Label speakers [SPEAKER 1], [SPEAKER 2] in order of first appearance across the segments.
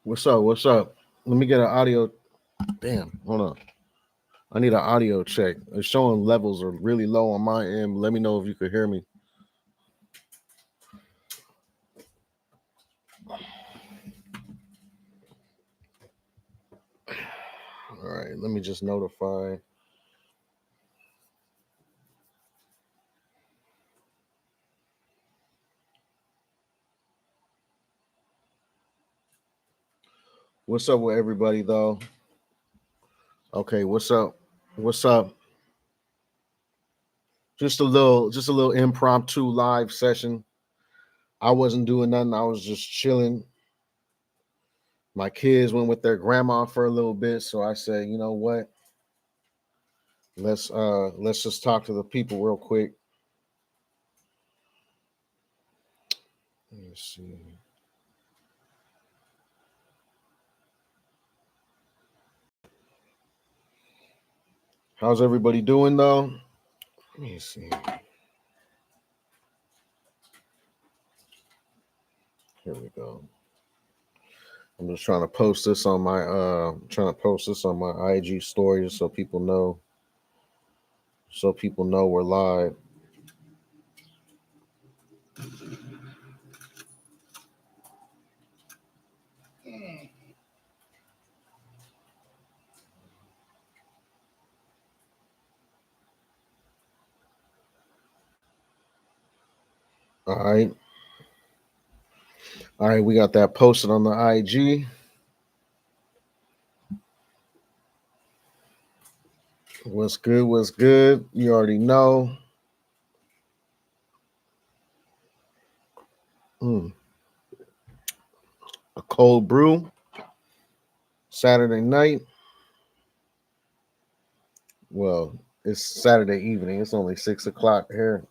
[SPEAKER 1] What's up? What's up? Let me get an audio. Damn, hold on. I need an audio check. It's showing levels are really low on my end. Let me know if you could hear me. All right, let me just notify. What's up with everybody though? Okay, what's up? What's up? Just a little impromptu live session. I wasn't doing nothing. I was just chilling. My kids went with their grandma for a little bit, so I said, you know what? Let's just talk to the people real quick. Let's see. How's everybody doing though? Let me see. Here we go. I'm just trying to post this on my IG story so people know we're live. All right. All right, we got that posted on the IG. What's good? What's good? You already know. A cold brew. Saturday night. Well, it's Saturday evening. It's only 6 o'clock here.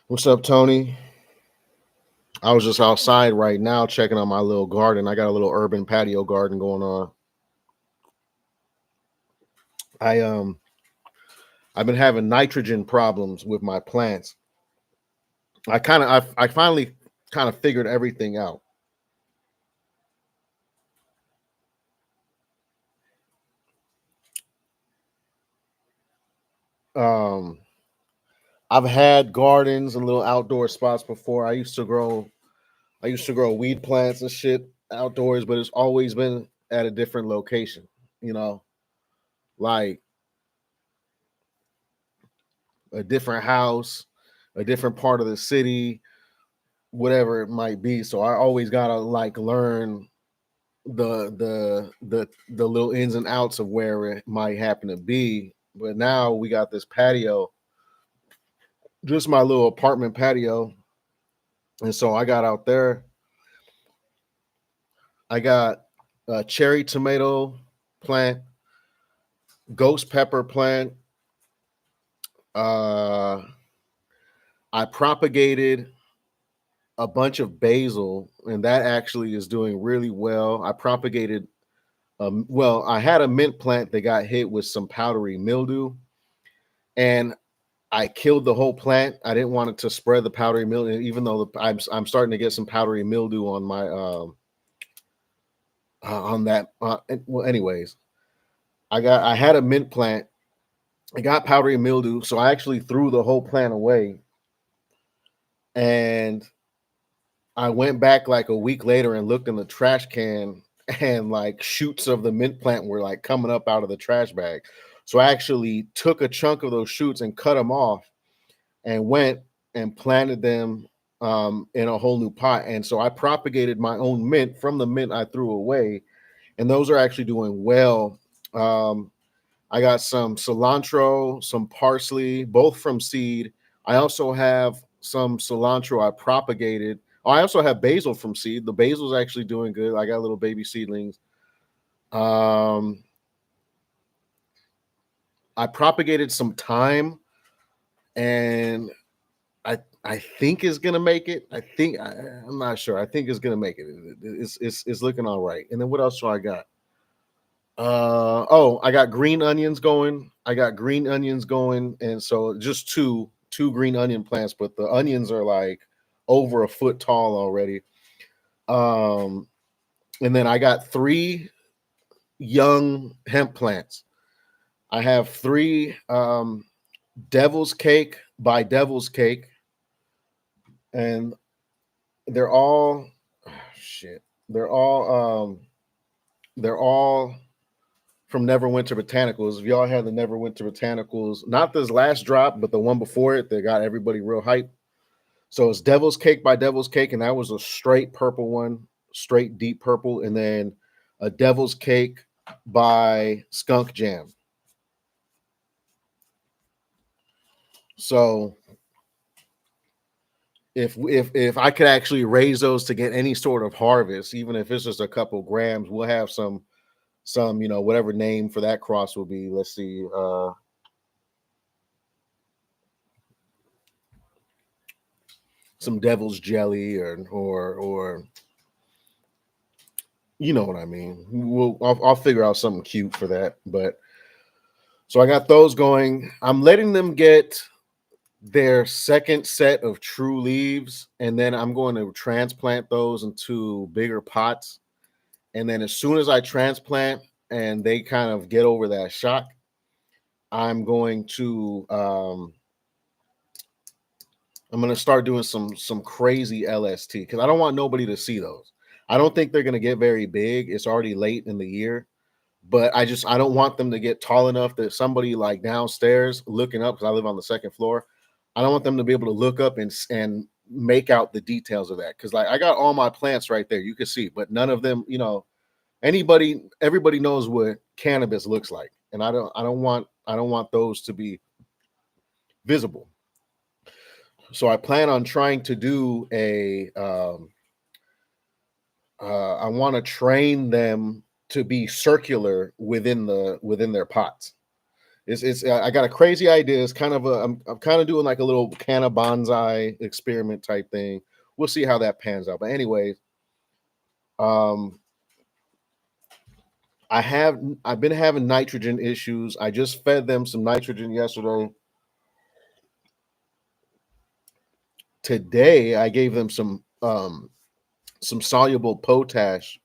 [SPEAKER 1] What's up, Tony? I was just outside right now checking on my little garden. I got a little urban patio garden going on. I've been having nitrogen problems with my plants. I finally kind of figured everything out. Um I've had gardens and little outdoor spots before. I used to grow weed plants and shit outdoors, but it's always been at a different location, you know, like a different house, a different part of the city, whatever it might be. So I always gotta like learn the little ins and outs of where it might happen to be. But now we got this patio, just my little apartment patio. And so I got out there. I got a cherry tomato plant, ghost pepper plant. Uh, I propagated a bunch of basil, and that actually is doing really well. I propagated, well, I had a mint plant that got hit with some powdery mildew, and I killed the whole plant. I didn't want it to spread the powdery mildew, even though I'm starting to get some powdery mildew on my on that. Well, anyways, I had a mint plant. I got powdery mildew, so I actually threw the whole plant away, and I went back like a week later and looked in the trash can, and like shoots of the mint plant were like coming up out of the trash bag. So I actually took a chunk of those shoots and cut them off and went and planted them in a whole new pot. And so I propagated my own mint from the mint I threw away, and those are actually doing well. I got some cilantro, some parsley, both from seed. I also have some cilantro I propagated Oh, I also have basil from seed. The basil's actually doing good. I got little baby seedlings. Um, I propagated some thyme, and I think it's gonna make it. I'm not sure. I think it's gonna make it. It's looking all right. And then what else do I got? Oh, I got green onions going. And so just two green onion plants, but the onions are like over a foot tall already. Um, and then I got 3 young hemp plants. I have 3 Devil's Cake by Devil's Cake, and they're all shit. They're all from Neverwinter Botanicals. If y'all had the Neverwinter Botanicals, not this last drop, but the one before it, that got everybody real hype. So it's Devil's Cake by Devil's Cake, and that was a straight purple one, straight deep purple, and then a Devil's Cake by Skunk Jam. So if I could actually raise those to get any sort of harvest, even if it's just a couple grams, we'll have some whatever name for that cross will be. Let's see, some devil's jelly or you know what I mean. I'll figure out something cute for that. But so I got those going. I'm letting them get their second set of true leaves, and then I'm going to transplant those into bigger pots. And then as soon as I transplant and they kind of get over that shock, I'm going to start doing some crazy LST, because I don't want nobody to see those. I don't think they're going to get very big. It's already late in the year, but I don't want them to get tall enough that somebody like downstairs looking up, because I live on the second floor, I don't want them to be able to look up and make out the details of that, because like I got all my plants right there, you can see, but none of them, everybody knows what cannabis looks like, and I don't want those to be visible. So I plan on trying to do I want to train them to be circular within their pots. It's I got a crazy idea. It's kind of I'm kind of doing like a little canna bonsai experiment type thing. We'll see how that pans out. But anyways, um, I've been having nitrogen issues. I just fed them some nitrogen yesterday. Today I gave them some soluble potash,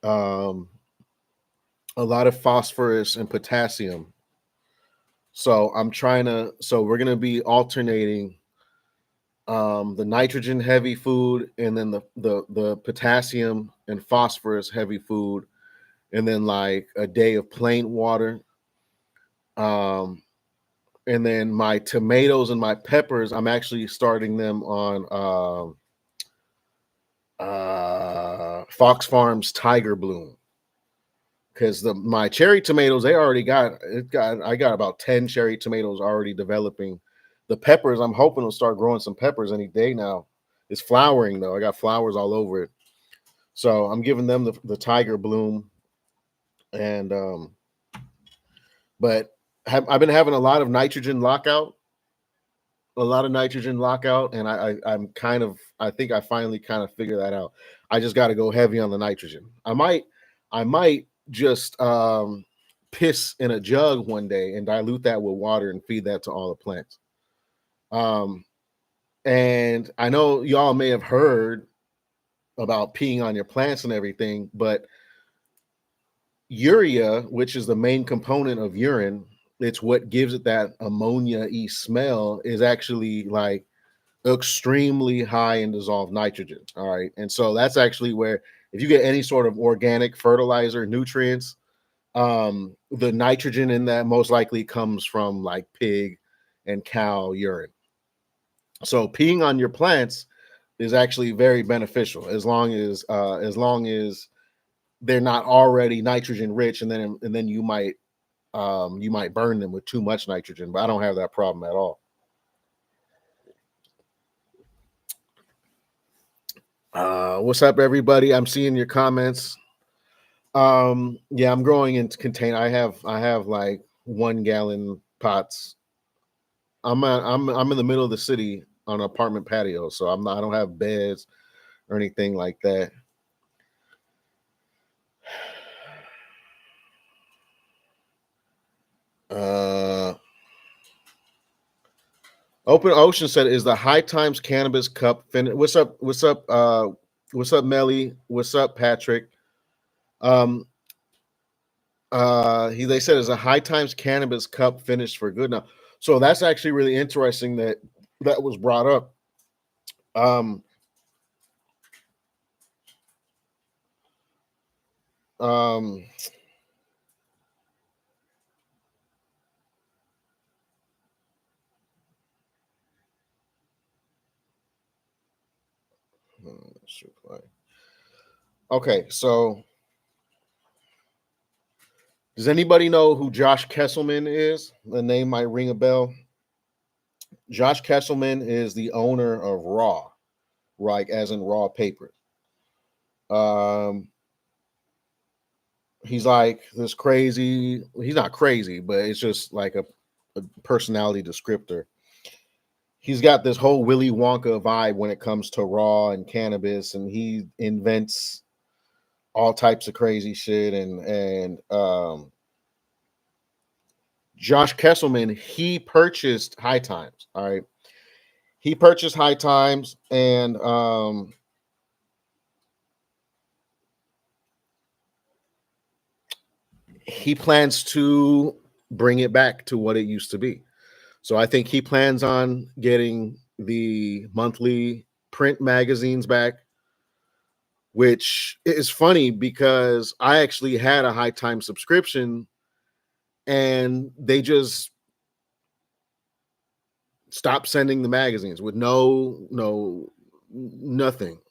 [SPEAKER 1] um, a lot of phosphorus and potassium. So we're gonna be alternating the nitrogen heavy food, and then the potassium and phosphorus heavy food, and then like a day of plain water. Um, and then my tomatoes and my peppers, I'm actually starting them on Fox Farms Tiger Bloom, because my cherry tomatoes, I got about 10 cherry tomatoes already developing. The peppers, I'm hoping to start growing some peppers any day now. It's flowering though. I got flowers all over it. So I'm giving them the Tiger Bloom. And but I've been having a lot of nitrogen lockout, and I think I finally kind of figured that out. I just got to go heavy on the nitrogen. I might just piss in a jug one day and dilute that with water and feed that to all the plants. And I know y'all may have heard about peeing on your plants and everything, but urea, which is the main component of urine, it's what gives it that ammonia-y smell, is actually like extremely high in dissolved nitrogen. All right. And so that's actually where, if you get any sort of organic fertilizer, nutrients, the nitrogen in that most likely comes from like pig and cow urine. So peeing on your plants is actually very beneficial, as long as they're not already nitrogen rich, and then you might burn them with too much nitrogen, but I don't have that problem at all. What's up, everybody? I'm seeing your comments. Yeah, I'm growing into container. I have like 1 gallon pots. I'm in the middle of the city on an apartment patio, so I don't have beds or anything like that. Uh, Open Ocean said, "Is the High Times Cannabis Cup finished?" What's up? What's up? What's up, Melly? What's up, Patrick? Um, they said, "Is a High Times Cannabis Cup finished for good now?" So that's actually really interesting that that was brought up. Um, um, okay, so does anybody know who Josh Kesselman is? The name might ring a bell. Josh Kesselman is the owner of Raw, like as in raw paper. Um, he's like this crazy. He's not crazy, but it's just like a personality descriptor. He's got this whole Willy Wonka vibe when it comes to raw and cannabis, and he invents all types of crazy shit. And Josh Kesselman, he purchased High Times. All right, he purchased High Times, and he plans to bring it back to what it used to be. So I think he plans on getting the monthly print magazines back, which is funny because I actually had a High Time subscription and they just stopped sending the magazines with nothing.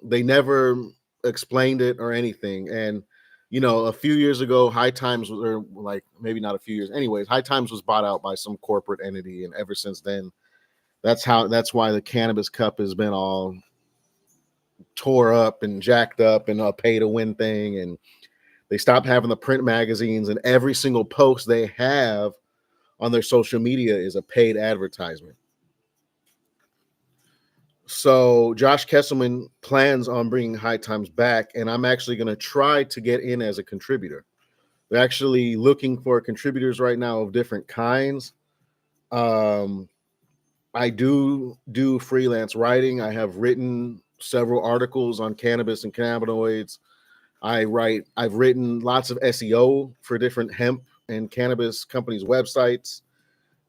[SPEAKER 1] They never explained it or anything. And a few years ago, High Times, or like maybe not a few years, anyways, High Times was bought out by some corporate entity, and ever since then, that's why the Cannabis Cup has been all tore up and jacked up and a pay to win thing. And they stopped having the print magazines, and every single post they have on their social media is a paid advertisement. So Josh Kesselman plans on bringing High Times back, and I'm actually going to try to get in as a contributor. They're actually looking for contributors right now of different kinds. Um, I do freelance writing. I have written several articles on cannabis and cannabinoids. I've written lots of SEO for different hemp and cannabis companies' websites.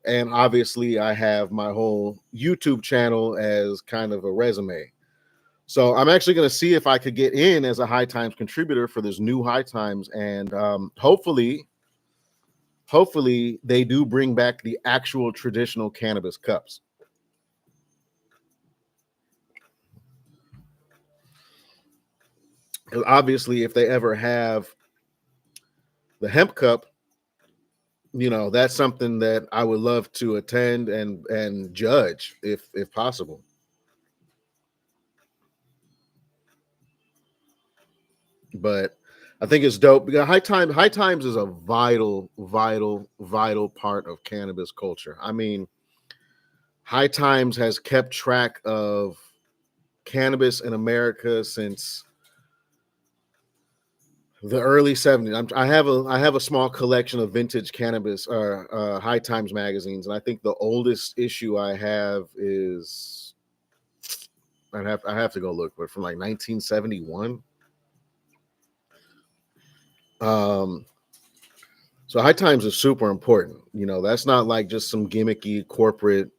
[SPEAKER 1] And obviously, I have my whole YouTube channel as kind of a resume. So I'm actually going to see if I could get in as a High Times contributor for this new High Times, and hopefully they do bring back the actual traditional cannabis cups. Because obviously, if they ever have the hemp cup, that's something that I would love to attend and judge if possible. But I think it's dope because High Times is a vital part of cannabis culture. I mean, High Times has kept track of cannabis in America since the early 70s. I have a small collection of vintage cannabis or High Times magazines, and I think the oldest issue I have is I have to go look, but from like 1971. Um, so High Times is super important. That's not like just some gimmicky corporate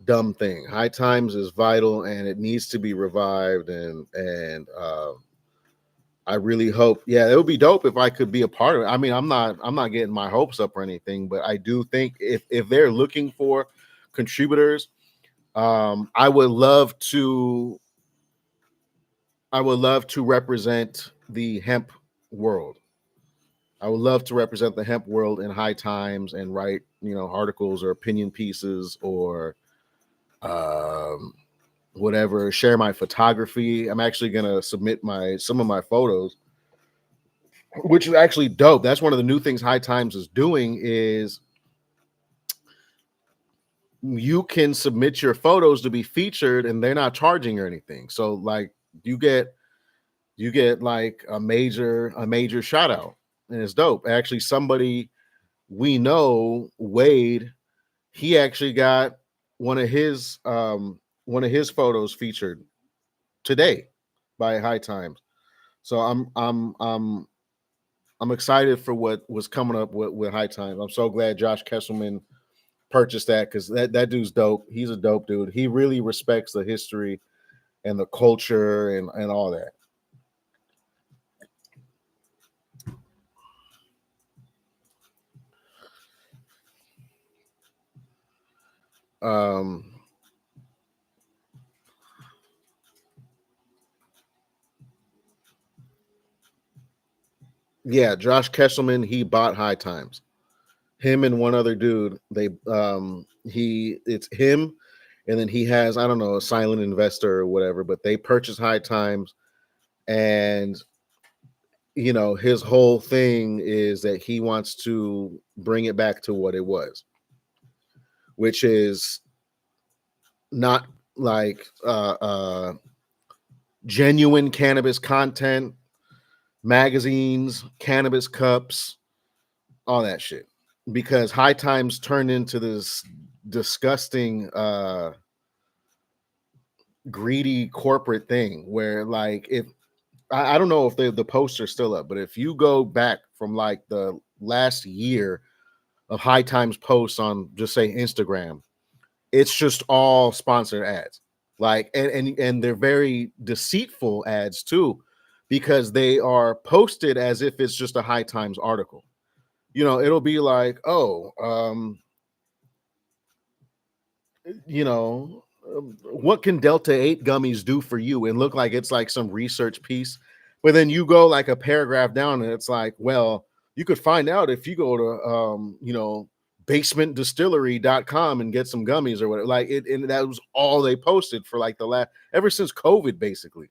[SPEAKER 1] dumb thing. High Times is vital, and it needs to be revived. And I really hope, yeah, it would be dope if I could be a part of it. I mean, I'm not getting my hopes up or anything, but I do think if they're looking for contributors, I would love to represent the hemp world. I would love to represent the hemp world in High Times and write, articles or opinion pieces or whatever, share my photography. I'm actually gonna submit some of my photos, which is actually dope. That's one of the new things High Times is doing is you can submit your photos to be featured and they're not charging or anything. So like you get like a major shout out, and it's dope. Actually, somebody we know, Wade, he actually got one of his photos featured today by High Times. So I'm excited for what was coming up with High Times. I'm so glad Josh Kesselman purchased that because that dude's dope. He's a dope dude. He really respects the history and the culture and all that. Um, yeah, Josh Kesselman, he bought High Times. Him and one other dude, it's him, and then he has, I don't know, a silent investor or whatever, but they purchased High Times, and his whole thing is that he wants to bring it back to what it was, which is not like genuine cannabis content, magazines, cannabis cups, all that shit. Because High Times turned into this disgusting greedy corporate thing where like if I don't know if the poster's still up, but if you go back from like the last year of High Times posts on just say Instagram, it's just all sponsored ads. Like and they're very deceitful ads too, because they are posted as if it's just a High Times article. It'll be like, oh, what can Delta 8 gummies do for you? And look like it's like some research piece. But then you go like a paragraph down and it's like, well, you could find out if you go to basementdistillery.com and get some gummies or whatever. Like it, and that was all they posted for like the last ever since COVID, basically.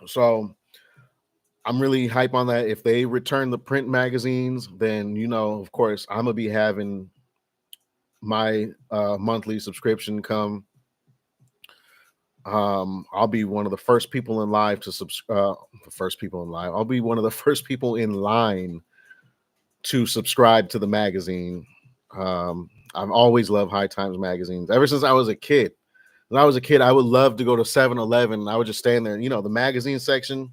[SPEAKER 1] So I'm really hype on that. If they return the print magazines, then of course, I'm gonna be having my monthly subscription come. I'll be one of the first people in live to the first people in line. I'll be one of the first people in line to subscribe to the magazine. I've always loved High Times magazines ever since I was a kid. When I was a kid, I would love to go to 7-Eleven. I would just stand there, the magazine section.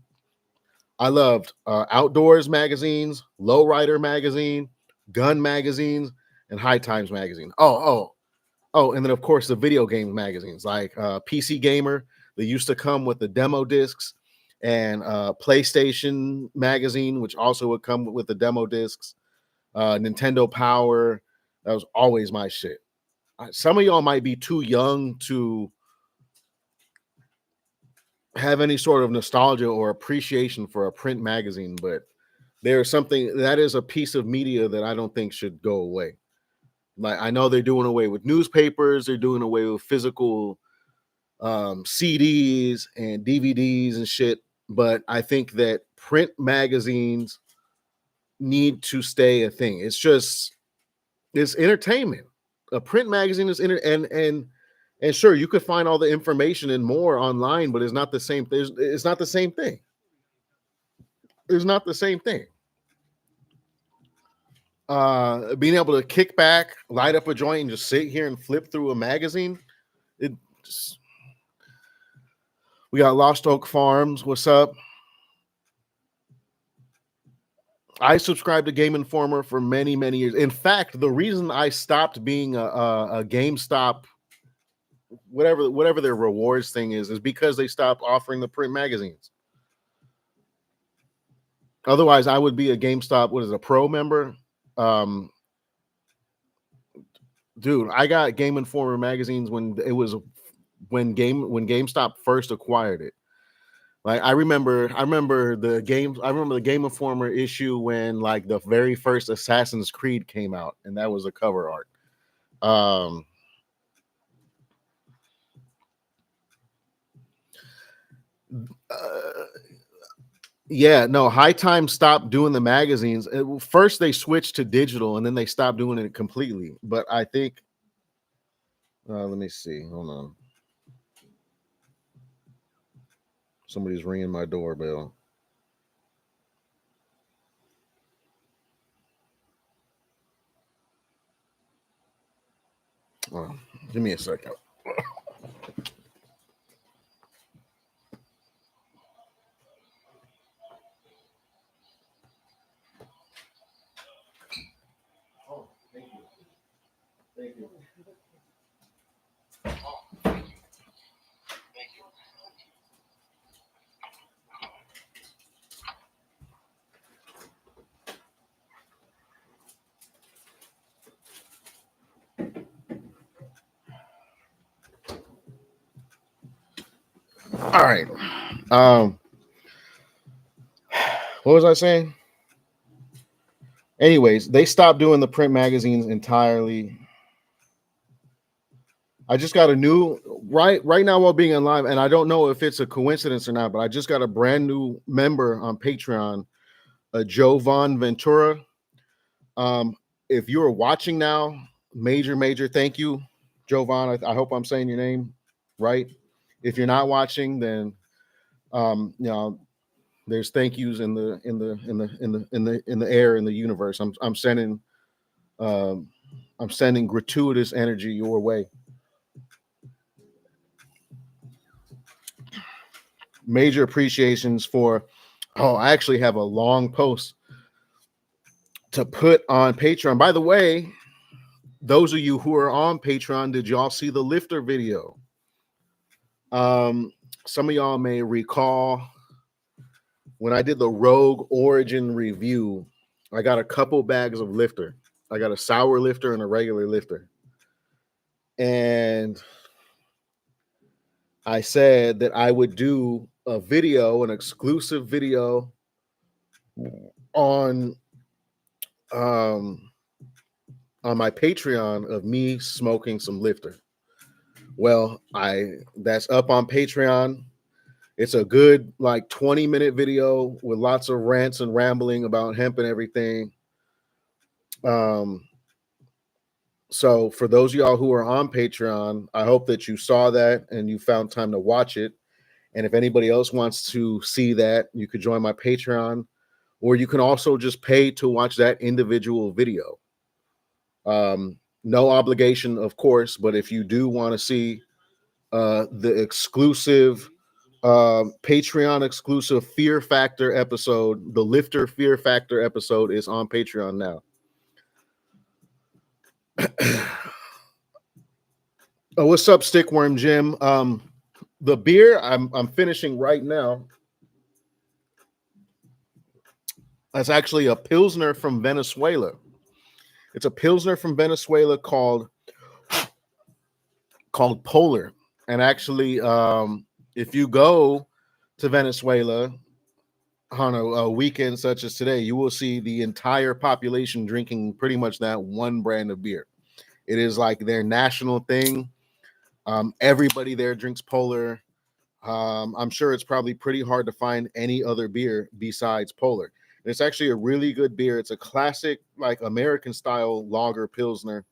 [SPEAKER 1] I loved Outdoors magazines, Lowrider magazine, Gun magazines, and High Times magazine. Oh, and then of course the video game magazines like PC Gamer. They used to come with the demo discs, and PlayStation magazine, which also would come with the demo discs. Nintendo Power. That was always my shit. Some of y'all might be too young to have any sort of nostalgia or appreciation for a print magazine, but there's something that is a piece of media that I don't think should go away. Like I know they're doing away with newspapers, they're doing away with physical CDs and DVDs and shit, but I think that print magazines need to stay a thing. It's entertainment. A print magazine is and sure you could find all the information and more online, but it's not the same. It's not the same thing. It's not the same thing. Being able to kick back, light up a joint, and just sit here and flip through a magazine. It just, we got Lost Oak Farms. What's up? I subscribed to Game Informer for many, many years. In fact, the reason I stopped being a GameStop, whatever their rewards thing is because they stopped offering the print magazines. Otherwise, I would be a GameStop. What is a pro member? Dude, I got Game Informer magazines when GameStop first acquired it. Like I remember the Game Informer issue when like the very first Assassin's Creed came out, and that was a cover art. Yeah, no, High Time stopped doing the magazines. First, they switched to digital, and then they stopped doing it completely. But I think, let me see. Hold on. Somebody's ringing my doorbell. Oh, give me a second. Oh, thank you. Thank you. All right. What was I saying? Anyways, they stopped doing the print magazines entirely. I just got a new right now while being on live, and I don't know if it's a coincidence or not, but I just got a brand new member on Patreon, Jovan Ventura. If you're watching now, major thank you, Jovan. I hope I'm saying your name right. If you're not watching, then there's thank yous in the air in the universe. I'm sending gratuitous energy your way. Major appreciations for. Oh, I actually have a long post to put on Patreon. By the way, those of you who are on Patreon, did y'all see the lifter video? Some of y'all may recall when I did the Rogue Origin review, I got a couple bags of lifter. I got a sour lifter and a regular lifter. And I said that I would do a video, an exclusive video on my Patreon of me smoking some lifter. Well, that's up on Patreon. It's a good like 20-minute video with lots of rants and rambling about hemp and everything. So for those of y'all who are on Patreon, I hope that you saw that and you found time to watch it. And if anybody else wants to see that, you could join my Patreon, or you can also just pay to watch that individual video. No obligation, of course, but if you do want to see the exclusive Patreon exclusive Fear Factor episode, the Lifter Fear Factor episode is on Patreon now. Oh, what's up, Stickworm Jim? The beer I'm finishing right now. That's actually a Pilsner from Venezuela. It's a Pilsner from Venezuela called Polar. And actually, if you go to Venezuela on a weekend such as today, you will see the entire population drinking pretty much that one brand of beer. It is like their national thing. Everybody there drinks Polar. I'm sure it's probably pretty hard to find any other beer besides Polar. And it's actually a really good beer. It's a classic, like American style lager Pilsner.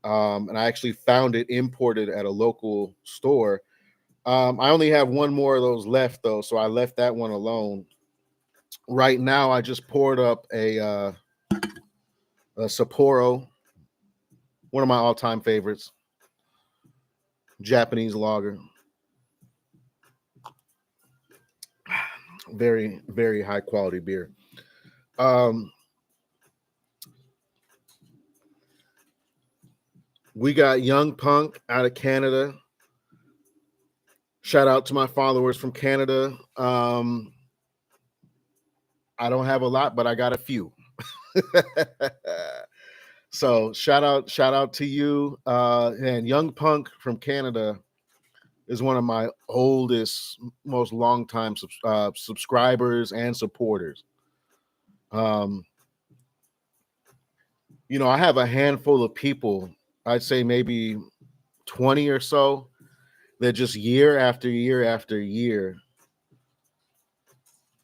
[SPEAKER 1] And I actually found it imported at a local store. I only have one more of those left, though, so I left that one alone. Right now, I just poured up a Sapporo, one of my all-time favorites, Japanese lager. Very, very high quality beer. We got Young Punk out of Canada. Shout out to my followers from Canada. I don't have a lot, but I got a few. So shout out to you and Young Punk from Canada. is one of my oldest, most longtime subscribers and supporters. You know, I have a handful of people, I'd say maybe 20 or so, that just year after year after year,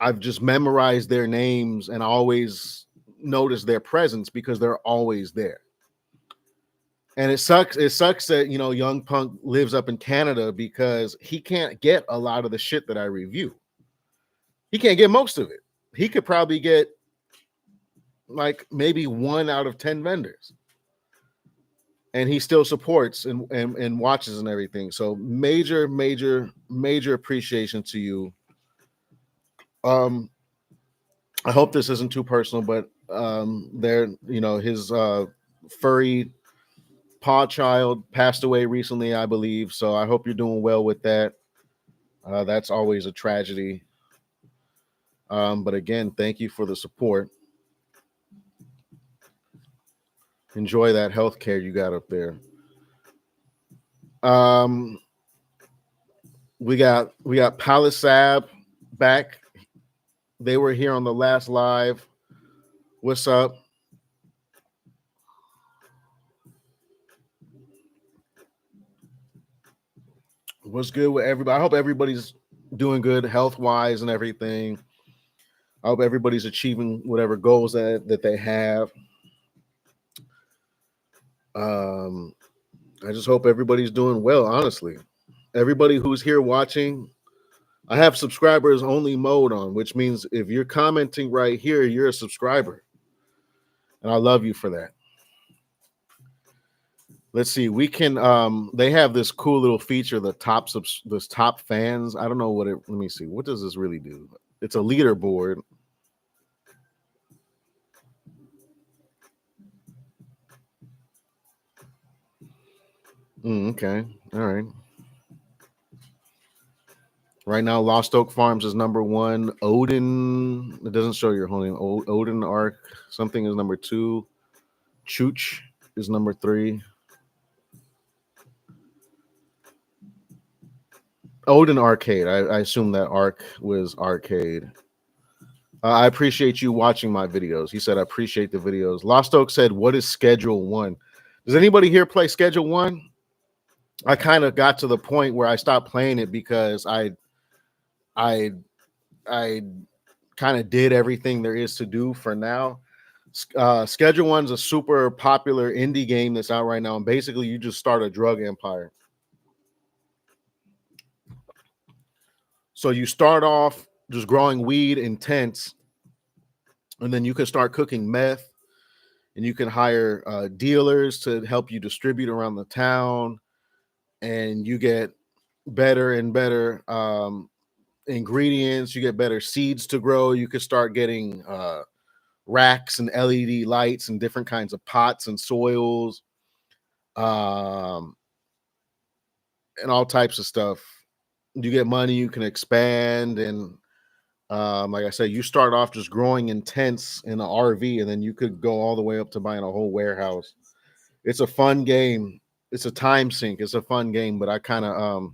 [SPEAKER 1] I've just memorized their names and always notice their presence because they're always there. And it sucks. It sucks that, you know, Young Punk lives up in Canada because he can't get a lot of the shit that I review. He can't get most of it. He could probably get like maybe 1 out of 10 vendors. And he still supports and watches and everything. So major appreciation to you. I hope this isn't too personal, but there, you know, his furry paw child passed away recently, I believe. So I hope you're doing well with that. That's always a tragedy. But again, thank you for the support. Enjoy that health care you got up there. We got Palisab back. They were here on the last live. What's up? What's good with everybody? I hope everybody's doing good health-wise and everything. I hope everybody's achieving whatever goals that they have. I just hope everybody's doing well, honestly. Everybody who's here watching, I have subscribers only mode on, which means if you're commenting right here, you're a subscriber. And I love you for that. Let's see. We can they have this cool little feature, the top fans. I don't know what it, let me see. What does this really do? It's a leaderboard. Okay. All right. Right now, Lost Oak Farms is number 1. Odin, it doesn't show your whole name. Odin Arc something is number 2. Chooch is number 3. Odin Arcade. I assume that Arc was arcade. I appreciate you watching my videos. He said, I appreciate the videos. Lost Oak said, what is Schedule 1? Does anybody here play Schedule 1? I kind of got to the point where I stopped playing it because I kind of did everything there is to do for now. Schedule 1's a super popular indie game that's out right now, and basically you just start a drug empire. So you start off just growing weed in tents, and then you can start cooking meth, and you can hire dealers to help you distribute around the town, and you get better and better ingredients. You get better seeds to grow. You could start getting racks and LED lights and different kinds of pots and soils, and all types of stuff. You get money, you can expand, and like I said, you start off just growing in tents in an RV, and then you could go all the way up to buying a whole warehouse. It's a fun game. It's a time sink. It's a fun game, but I kind of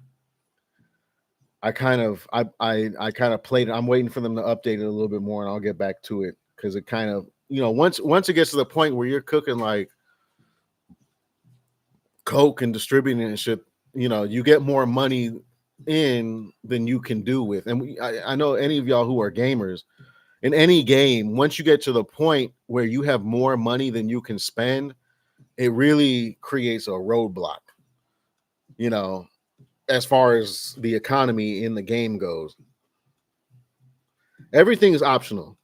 [SPEAKER 1] played it. I'm waiting for them to update it a little bit more, and I'll get back to it because it kind of, you know, once it gets to the point where you're cooking like coke and distributing and shit, you know, you get more money in than you can do with. And I know any of y'all who are gamers, in any game, once you get to the point where you have more money than you can spend, it really creates a roadblock, you know, as far as the economy in the game goes. Everything is optional.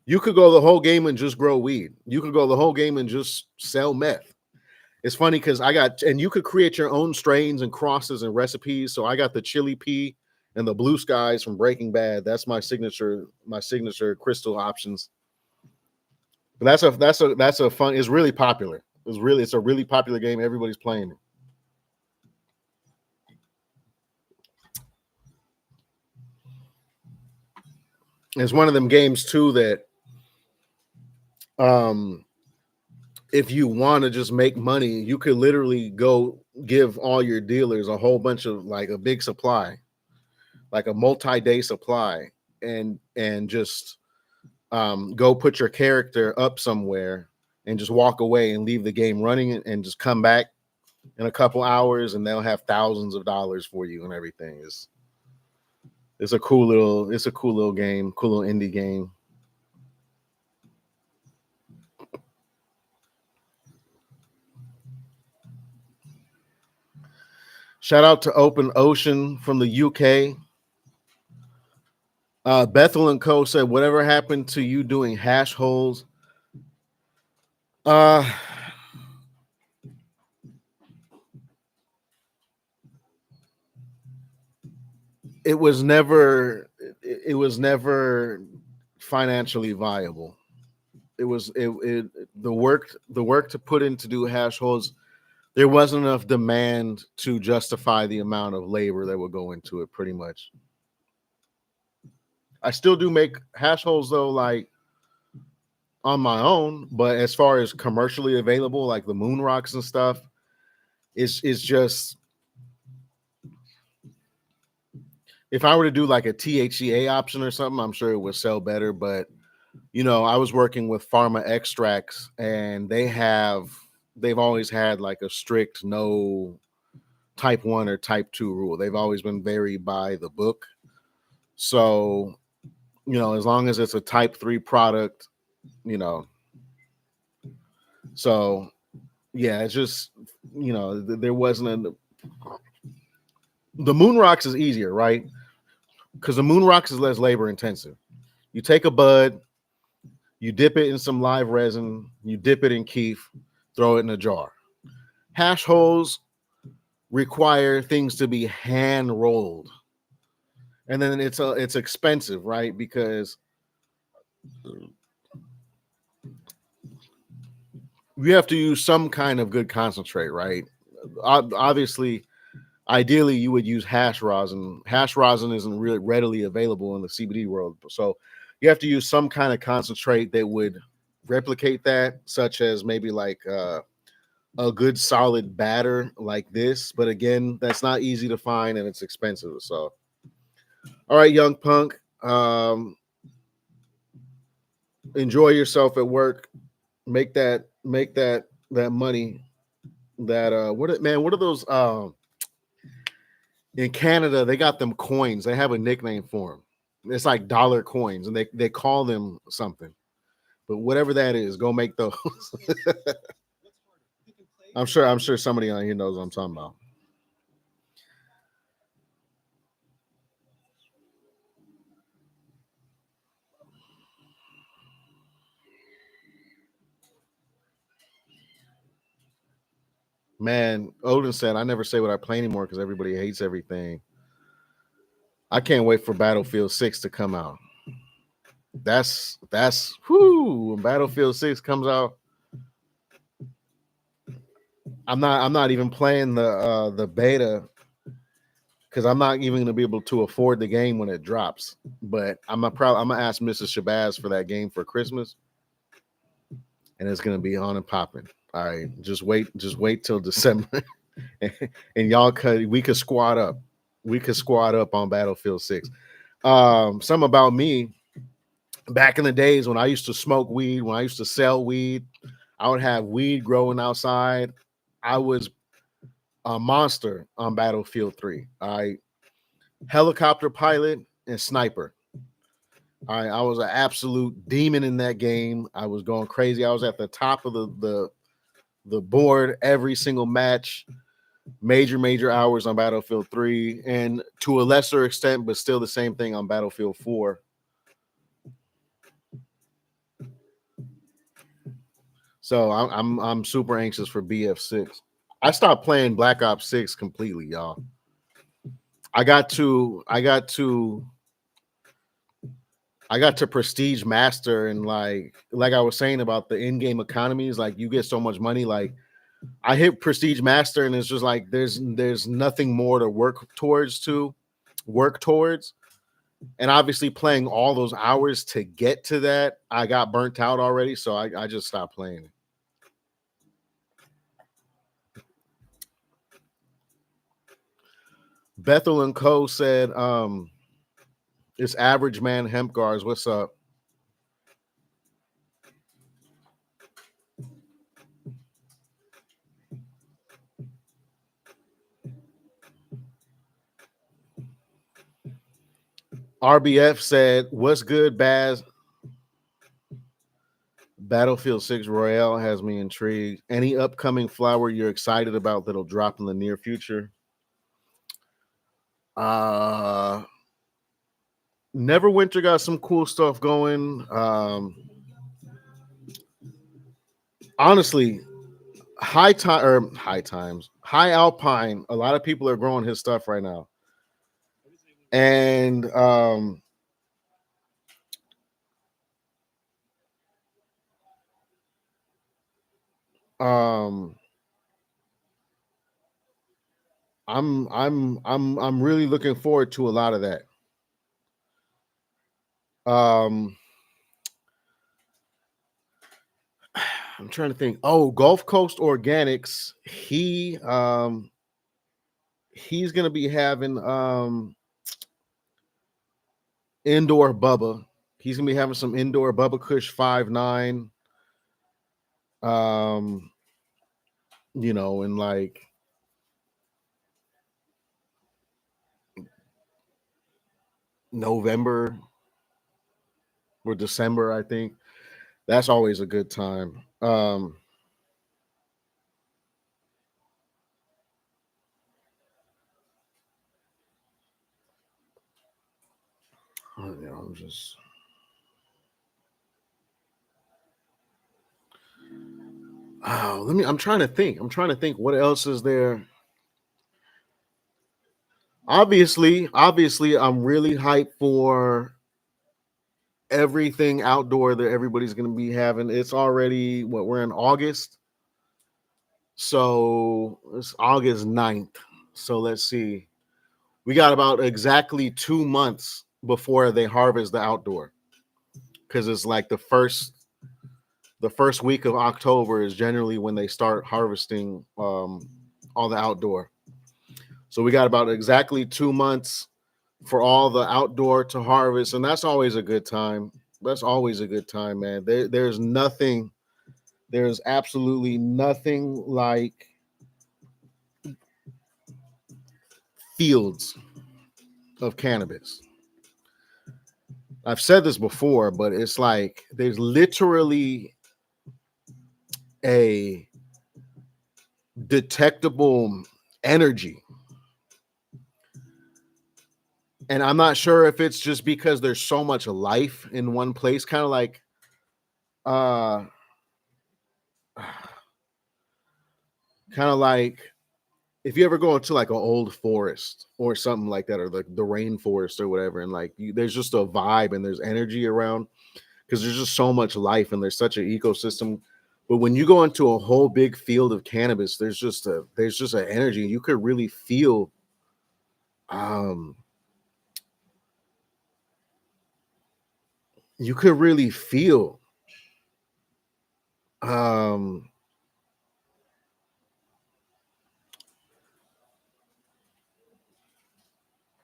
[SPEAKER 1] You could go the whole game and just grow weed. You could go the whole game and just sell meth. It's funny because and you could create your own strains and crosses and recipes. So I got the chili pea and the blue skies from Breaking Bad. That's my signature crystal options. But that's a fun. It's really popular. It's a really popular game. Everybody's playing it. It's one of them games too that if you want to just make money, you could literally go give all your dealers a whole bunch of like a big supply, like a multi-day supply, and just go put your character up somewhere and just walk away and leave the game running and just come back in a couple hours and they'll have thousands of dollars for you and everything. It's a cool little game, cool little indie game. Shout out to Open Ocean from the UK. Bethel and Co said, whatever happened to you doing hash holes? It was never financially viable. The work to put in to do hash holes, there wasn't enough demand to justify the amount of labor that would go into it, pretty much. I still do make hash holes though, like on my own, but as far as commercially available, like the moon rocks and stuff, it's just, if I were to do like a THCA option or something, I'm sure it would sell better. But I was working with pharma extracts, and they've always had like a strict no type 1 or type 2 rule. They've always been very by the book. So, as long as it's a type 3 product, so yeah, it's just, there wasn't the moon rocks is easier, right? Because the moon rocks is less labor intensive. You take a bud, you dip it in some live resin, you dip it in keef, throw it in a jar. Hash holes require things to be hand rolled, and then it's expensive, right? Because you have to use some kind of good concentrate, right? Obviously, ideally, you would use hash rosin. Hash rosin isn't really readily available in the CBD world, so you have to use some kind of concentrate that would replicate that, such as maybe like a good solid batter like this. But again, that's not easy to find and it's expensive. So, all right, young punk, enjoy yourself at work. Make that money. That what are those? In Canada, they got them coins. They have a nickname for them. It's like dollar coins, and they call them something. But whatever that is, go make those. I'm sure somebody on here knows what I'm talking about. Man, Odin said, I never say what I play anymore because everybody hates everything. I can't wait for Battlefield 6 to come out. That's when Battlefield 6 comes out. I'm not even playing the beta because I'm not even gonna be able to afford the game when it drops. But I'm gonna ask Mrs. Shabazz for that game for Christmas, and it's gonna be on and popping. All right, just wait till December, and we could squad up. We could squad up on Battlefield 6. Some about me. Back in the days when I used to smoke weed, when I used to sell weed, I would have weed growing outside. I was a monster on Battlefield 3. I helicopter pilot and sniper. I was an absolute demon in that game. I was going crazy. I was at the top of the board every single match. Major hours on Battlefield 3, and to a lesser extent, but still the same thing on Battlefield 4. So I'm super anxious for BF6. I stopped playing Black Ops 6 completely, y'all. I got to prestige master, and like I was saying about the in-game economies, like you get so much money. Like I hit prestige master, and it's just like there's nothing more to work towards. And obviously playing all those hours to get to that, I got burnt out already, so I just stopped playing it. Bethel and Co said, it's average man hemp guards. What's up? RBF said, what's good, Baz? Battlefield 6 Royale has me intrigued. Any upcoming flower you're excited about that'll drop in the near future? Neverwinter got some cool stuff going. Honestly, high times, high alpine. A lot of people are growing his stuff right now, and I'm really looking forward to a lot of that. I'm trying to think. Oh, Gulf Coast Organics. He's gonna be having indoor Bubba. He's gonna be having some indoor Bubba Kush 5.9. In like November or December, I think. That's always a good time. I'm just I'm trying to think. What else is there? Obviously, I'm really hyped for everything outdoor that everybody's going to be having. It's already we're in August. So it's August 9th. So let's see. We got about exactly 2 months before they harvest the outdoor. Cuz it's like the first week of October is generally when they start harvesting all the outdoor. So we got about exactly 2 months for all the outdoor to harvest, and that's always a good time. That's always a good time, man. There's absolutely nothing like fields of cannabis. I've said this before, but it's like there's literally a detectable energy. And I'm not sure if it's just because there's so much life in one place, kind of like uh kind of like if you ever go into like an old forest or something like that, or like the rainforest or whatever, and like there's just a vibe and there's energy around because there's just so much life and there's such an ecosystem. But when you go into a whole big field of cannabis, there's just an energy. You could really feel um you could really feel um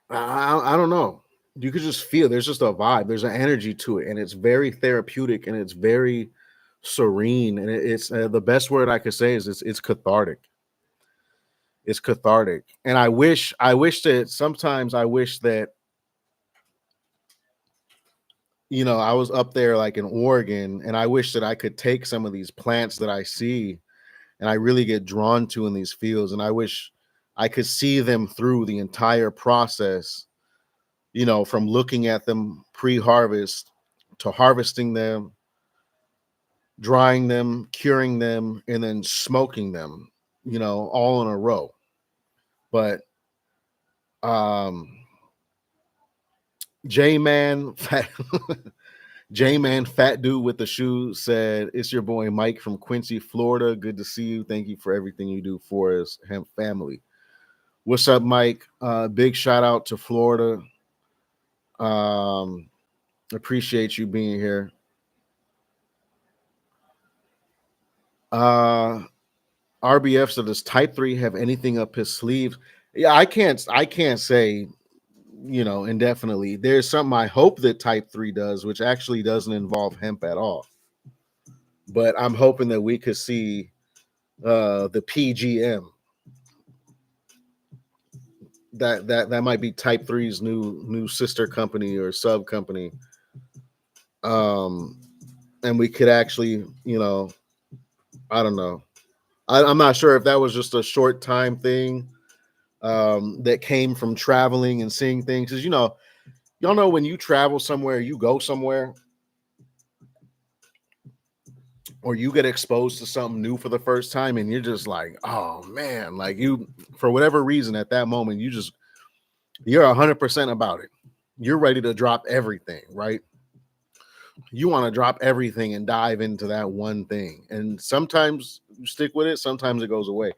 [SPEAKER 1] I don't know. You could just feel there's just a vibe. There's an energy to it, and it's very therapeutic and it's very serene. And it's the best word I could say is it's cathartic. It's cathartic. And I wish that sometimes I wish that I was up there like in Oregon, and I wish that I could take some of these plants that I see and I really get drawn to in these fields, and I wish I could see them through the entire process, from looking at them pre-harvest to harvesting them, drying them, curing them, and then smoking them, all in a row. But um J Man fat J Man fat dude with the shoe said, it's your boy Mike from Quincy, Florida. Good to see you. Thank you for everything you do for us, hemp family. What's up, Mike? Big shout out to Florida. Appreciate you being here. RBF said, does Type 3 have anything up his sleeves? Yeah, I can't say, indefinitely. There's something I hope that type 3 does, which actually doesn't involve hemp at all. But I'm hoping that we could see the PGM. That might be type three's new sister company or sub company. Um and we could actually, I don't know. I'm not sure if that was just a short time thing that came from traveling and seeing things. Because y'all know when you travel somewhere, you go somewhere, or you get exposed to something new for the first time, and you're just like, oh man, like you, for whatever reason at that moment, you're 100% about it. You're ready to drop everything, right? You want to drop everything and dive into that one thing. And sometimes you stick with it, sometimes it goes away.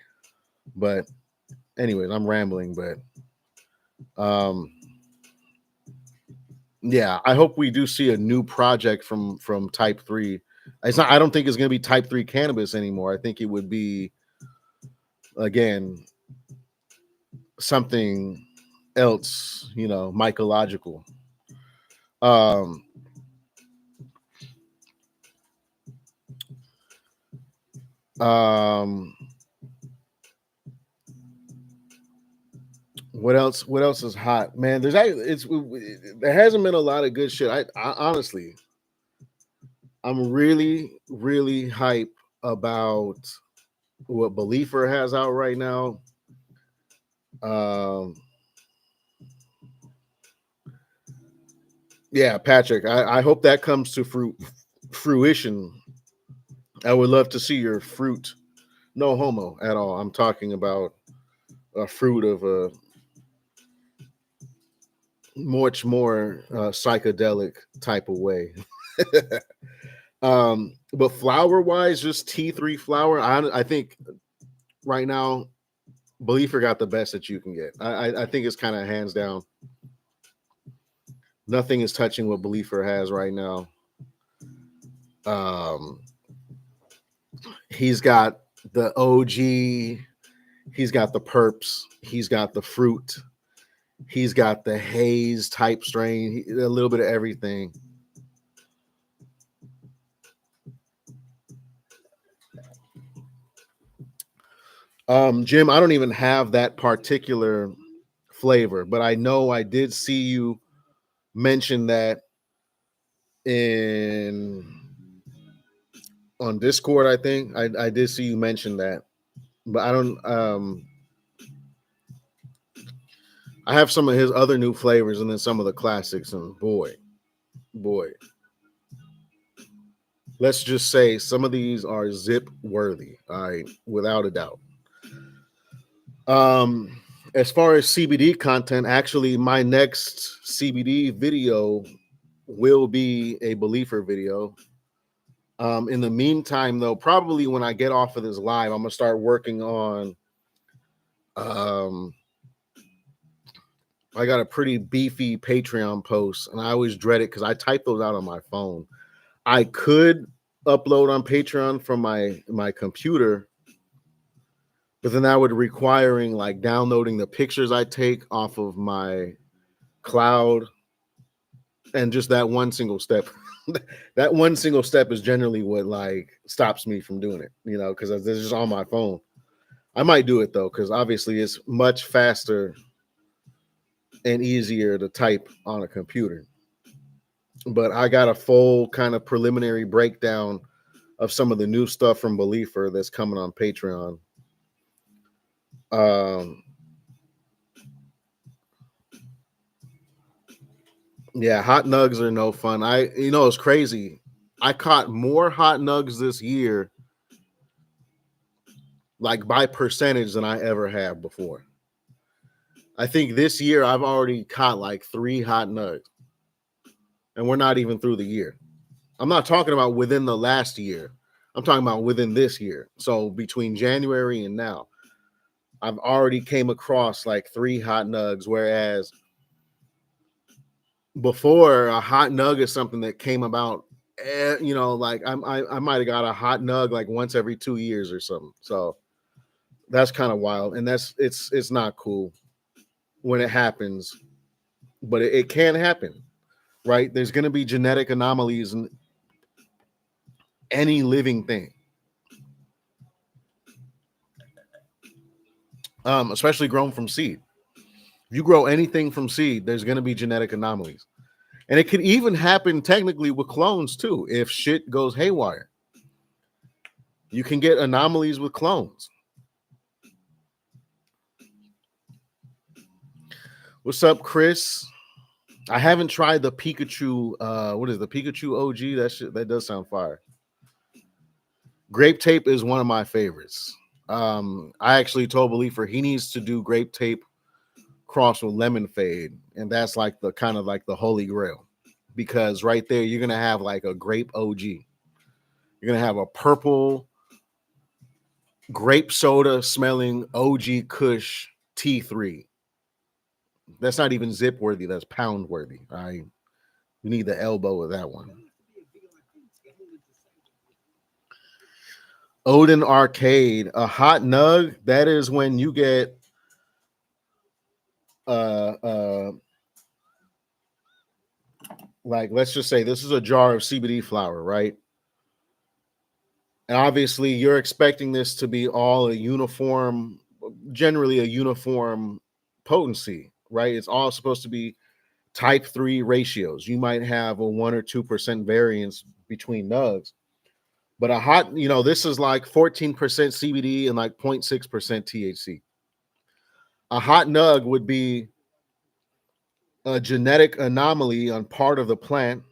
[SPEAKER 1] But anyways, I'm rambling, but um yeah, I hope we do see a new project from Type 3. It's not I don't think it's going to be Type 3 cannabis anymore. I think it would be, again, something else, mycological. Um um what else is hot, man? There hasn't been a lot of good shit. I honestly, I'm really really hype about what Beliefer has out right now. um yeah, Patrick, I hope that comes to fruition. I would love to see your fruit. No homo at all. I'm talking about a fruit of a much more psychedelic type of way. But flower wise, just T3 flower. I think right now, Believer got the best that you can get. I think it's kind of hands down. Nothing is touching what Believer has right now. Um, he's got the OG. He's got the perps. He's got the fruit. He's got the haze type strain. A little bit of everything. Jim, I don't even have that particular flavor, but I know I did see you mention that in on Discord. I think I did see you mention that, but I don't. I have some of his other new flavors and then some of the classics, and boy, let's just say some of these are zip worthy. All right, without a doubt. Um, as far as CBD content, actually, my next CBD video will be a Believer video. In the meantime, though, probably when I get off of this live, I'm gonna start working on. Um, I got a pretty beefy Patreon post, and I always dread it because I type those out on my phone. I could upload on Patreon from my computer, but then that would requiring like downloading the pictures I take off of my cloud, and just that one single step. That one single step is generally what like stops me from doing it, because it's just on my phone. I might do it though, because obviously it's much faster and easier to type on a computer. But I got a full kind of preliminary breakdown of some of the new stuff from Believer that's coming on Patreon. Um, yeah, hot nugs are no fun. It's crazy. I caught more hot nugs this year, like by percentage, than I ever have before. I think this year I've already caught like 3 hot nugs, and we're not even through the year. I'm not talking about within the last year. I'm talking about within this year. So between January and now, I've already came across like 3 hot nugs, whereas before, a hot nug is something that came about. Like I might have got a hot nug like once every 2 years or something. So that's kind of wild, and it's not cool. when it happens, but it can happen, right? There's going to be genetic anomalies in any living thing, especially grown from seed. If you grow anything from seed, there's going to be genetic anomalies. And it could even happen technically with clones too. If shit goes haywire, you can get anomalies with clones. What's up, Chris? I haven't tried the Pikachu. What is the Pikachu OG? That does sound fire. Grape tape is one of my favorites. I actually told Beliefer he needs to do grape tape cross with lemon fade, and that's like the kind of like the holy grail, because right there you're gonna have like a grape OG. You're gonna have a purple grape soda smelling OG Kush T3. That's not even zip worthy. That's pound worthy. We need the elbow of that one. Odin Arcade, a hot nug. That is when you get like, let's just say this is a jar of CBD flower, right? And obviously you're expecting this to be all a uniform, generally a uniform potency, right? It's all supposed to be type 3 ratios. You might have a 1 or 2% variance between nugs. But a hot, this is like 14% CBD and like 0.6% THC. A hot nug would be a genetic anomaly on part of the plant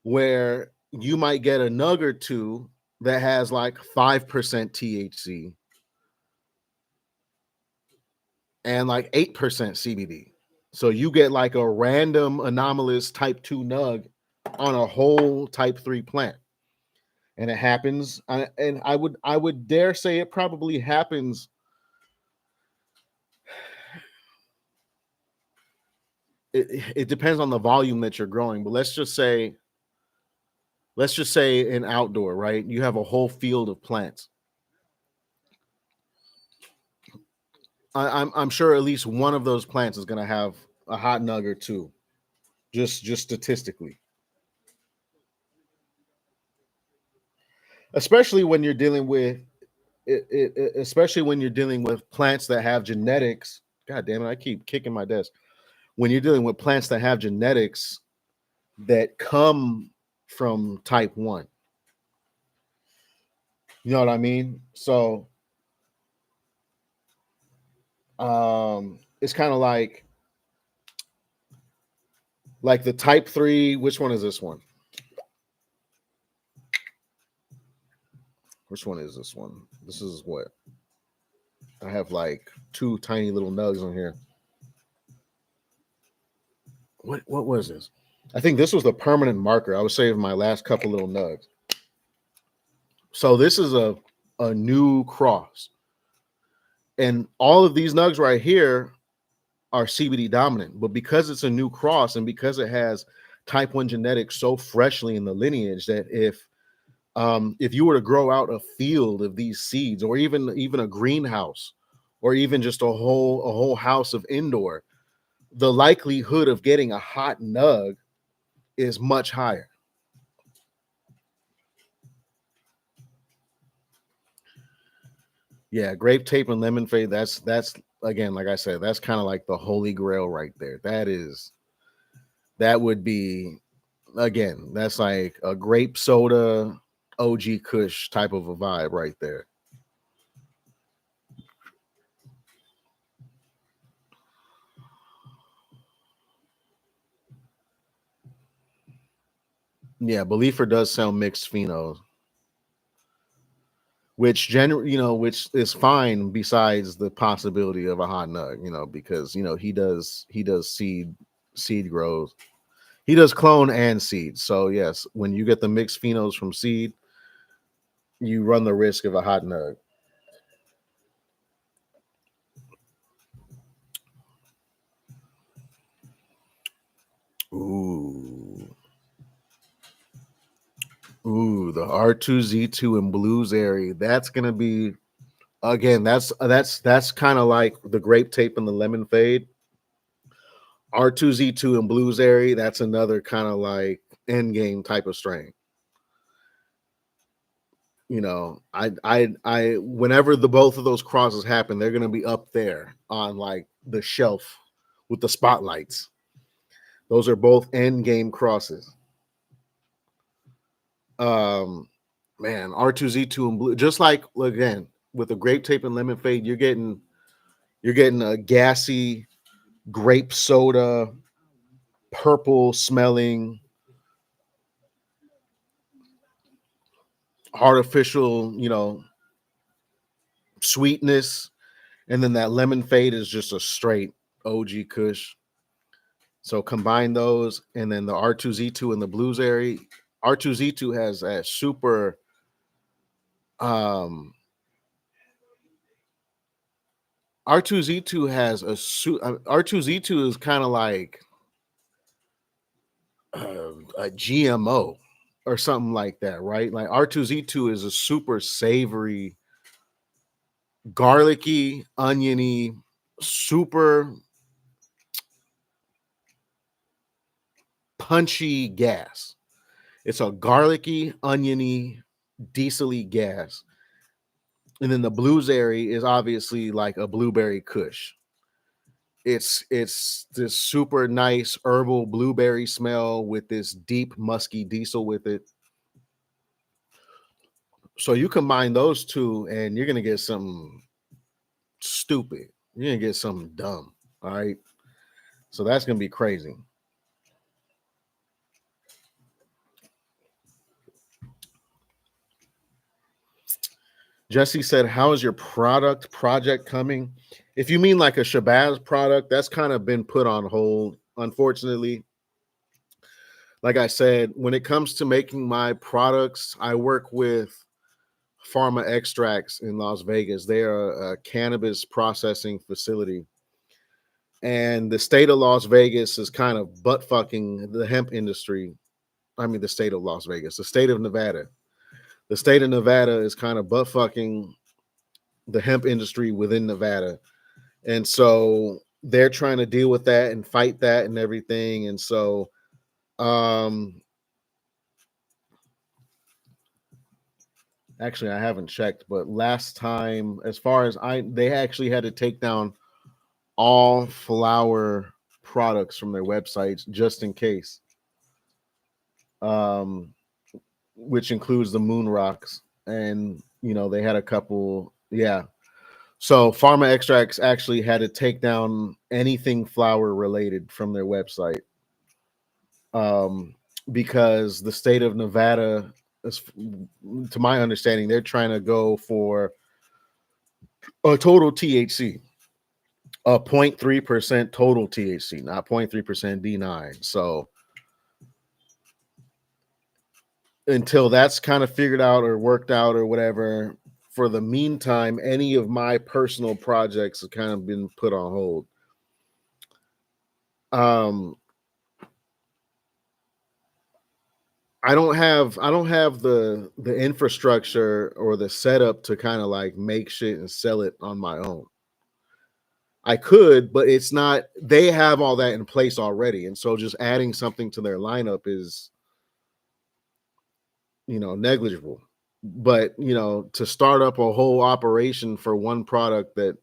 [SPEAKER 1] where you might get a nug or two that has like 5% THC and like 8% CBD. So you get like a random anomalous type 2 nug on a whole type 3 plant. And it happens, and I would dare say it probably happens. It depends on the volume that you're growing, but let's just say an outdoor, right? You have a whole field of plants. I'm sure at least one of those plants is going to have a hot nug or two, just statistically. Especially when you're dealing with especially when you're dealing with plants that have genetics. God damn it, I keep kicking my desk. When you're dealing with plants that have genetics that come from type 1. You know what I mean? So it's kind of like the type 3. Which one is this one? Which one is this one? This is what I have, like 2 tiny little nugs on here. What was this? I think this was the permanent marker. I was saving my last couple little nugs. So this is a new cross. And all of these nugs right here are CBD dominant, but because it's a new cross and because it has type 1 genetics so freshly in the lineage, that if you were to grow out a field of these seeds, or even a greenhouse, or even just a whole house of indoor, the likelihood of getting a hot nug is much higher. Yeah, grape tape and lemon fade. That's again, like I said, that's kind of like the holy grail right there. That would be, again, that's like a grape soda OG Kush type of a vibe right there. Yeah, Beliefer does sell mixed phenos, which which is fine besides the possibility of a hot nug, because he does seed grows. He does clone and seed. So yes, when you get the mixed phenos from seed, you run the risk of a hot nug. Ooh. Ooh, the R2Z2 and Blues area. That's gonna be, again, that's kind of like the grape tape and the lemon fade. R2Z2 and Blueberry, that's another kind of like end game type of strain. You know, whenever the both of those crosses happen, they're gonna be up there on like the shelf with the spotlights. Those are both end game crosses. Man, R2Z2 and Blue, just like again with the grape tape and lemon fade, you're getting a gassy grape soda, purple smelling, artificial, sweetness, and then that lemon fade is just a straight OG Kush. So combine those, and then the R2Z2 and the Blueberry. R2Z2 has a super R2Z2 has a R2Z2 is kind of like a GMO or something like that, right? Like R2Z2 is a super savory, garlicky, oniony, super punchy gas. It's a garlicky, oniony, diesely gas. And then the Blueberry is obviously like a blueberry kush. It's this super nice herbal blueberry smell with this deep musky diesel with it. So you combine those two and you're gonna get something stupid. You're gonna get something dumb. All right. So that's gonna be crazy. Jesse said, how is your project coming? If you mean like a Shabazz product, that's kind of been put on hold, unfortunately. Like I said, when it comes to making my products, I work with Pharma Extracts in Las Vegas. They are a cannabis processing facility. And the state of Las Vegas is kind of butt fucking the hemp industry. I mean, the state of Las Vegas, the state of Nevada. The state of Nevada is kind of butt fucking the hemp industry within Nevada. And so they're trying to deal with that and fight that and everything. And so, actually, I haven't checked, but last time, as far as they actually had to take down all flower products from their websites just in case. Which includes the moon rocks, and they had a couple. Yeah, so Pharma Extracts actually had to take down anything flower related from their website, because the state of Nevada, to my understanding, they're trying to go for a total THC, a 0.3% total THC, not 0.3% D9. So until that's kind of figured out or worked out or whatever, for the meantime, any of my personal projects have kind of been put on hold. I don't have the infrastructure or the setup to kind of like make shit and sell it on my own. I could, but it's not, they have all that in place already. And so just adding something to their lineup is, negligible. But, to start up a whole operation for one product that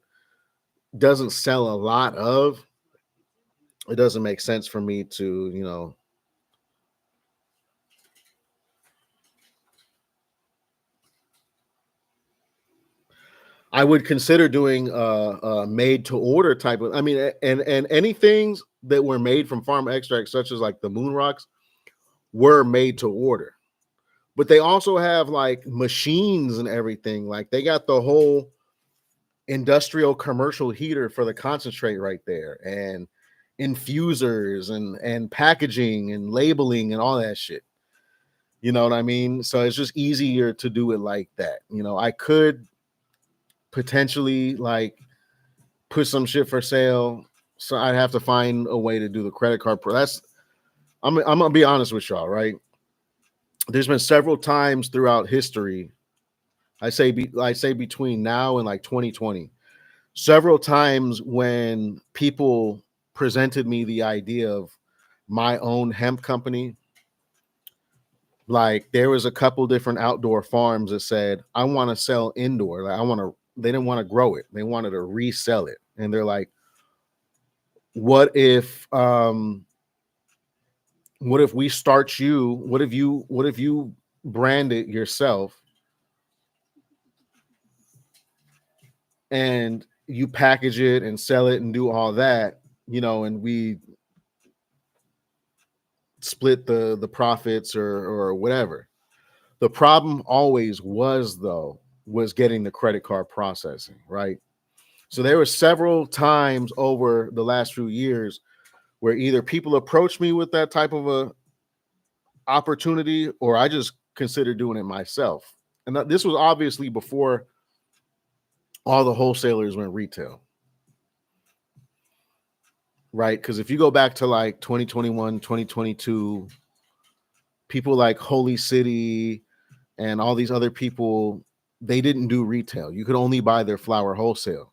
[SPEAKER 1] doesn't sell a lot of, it doesn't make sense for me to, I would consider doing a made to order type of, and anything that were made from farm extracts, such as like the moon rocks, were made to order. But they also have like machines and everything. Like they got the whole industrial commercial heater for the concentrate right there, and infusers and packaging and labeling and all that shit. You know what I mean? So it's just easier to do it like that. I could potentially like put some shit for sale. So I'd have to find a way to do the credit card. I'm gonna be honest with y'all, right? There's been several times throughout history. I say between now and like 2020, several times when people presented me the idea of my own hemp company, like there was a couple different outdoor farms that said, I want to sell indoor. Like they didn't want to grow it. They wanted to resell it. And they're like, what if we start you, what if you brand it yourself and you package it and sell it and do all that, and we split the profits or whatever. The problem always was getting the credit card processing, right? So there were several times over the last few years where either people approached me with that type of a opportunity, or I just considered doing it myself. And this was obviously before all the wholesalers went retail, right? Because if you go back to like 2021, 2022, people like Holy City and all these other people, they didn't do retail. You could only buy their flower wholesale.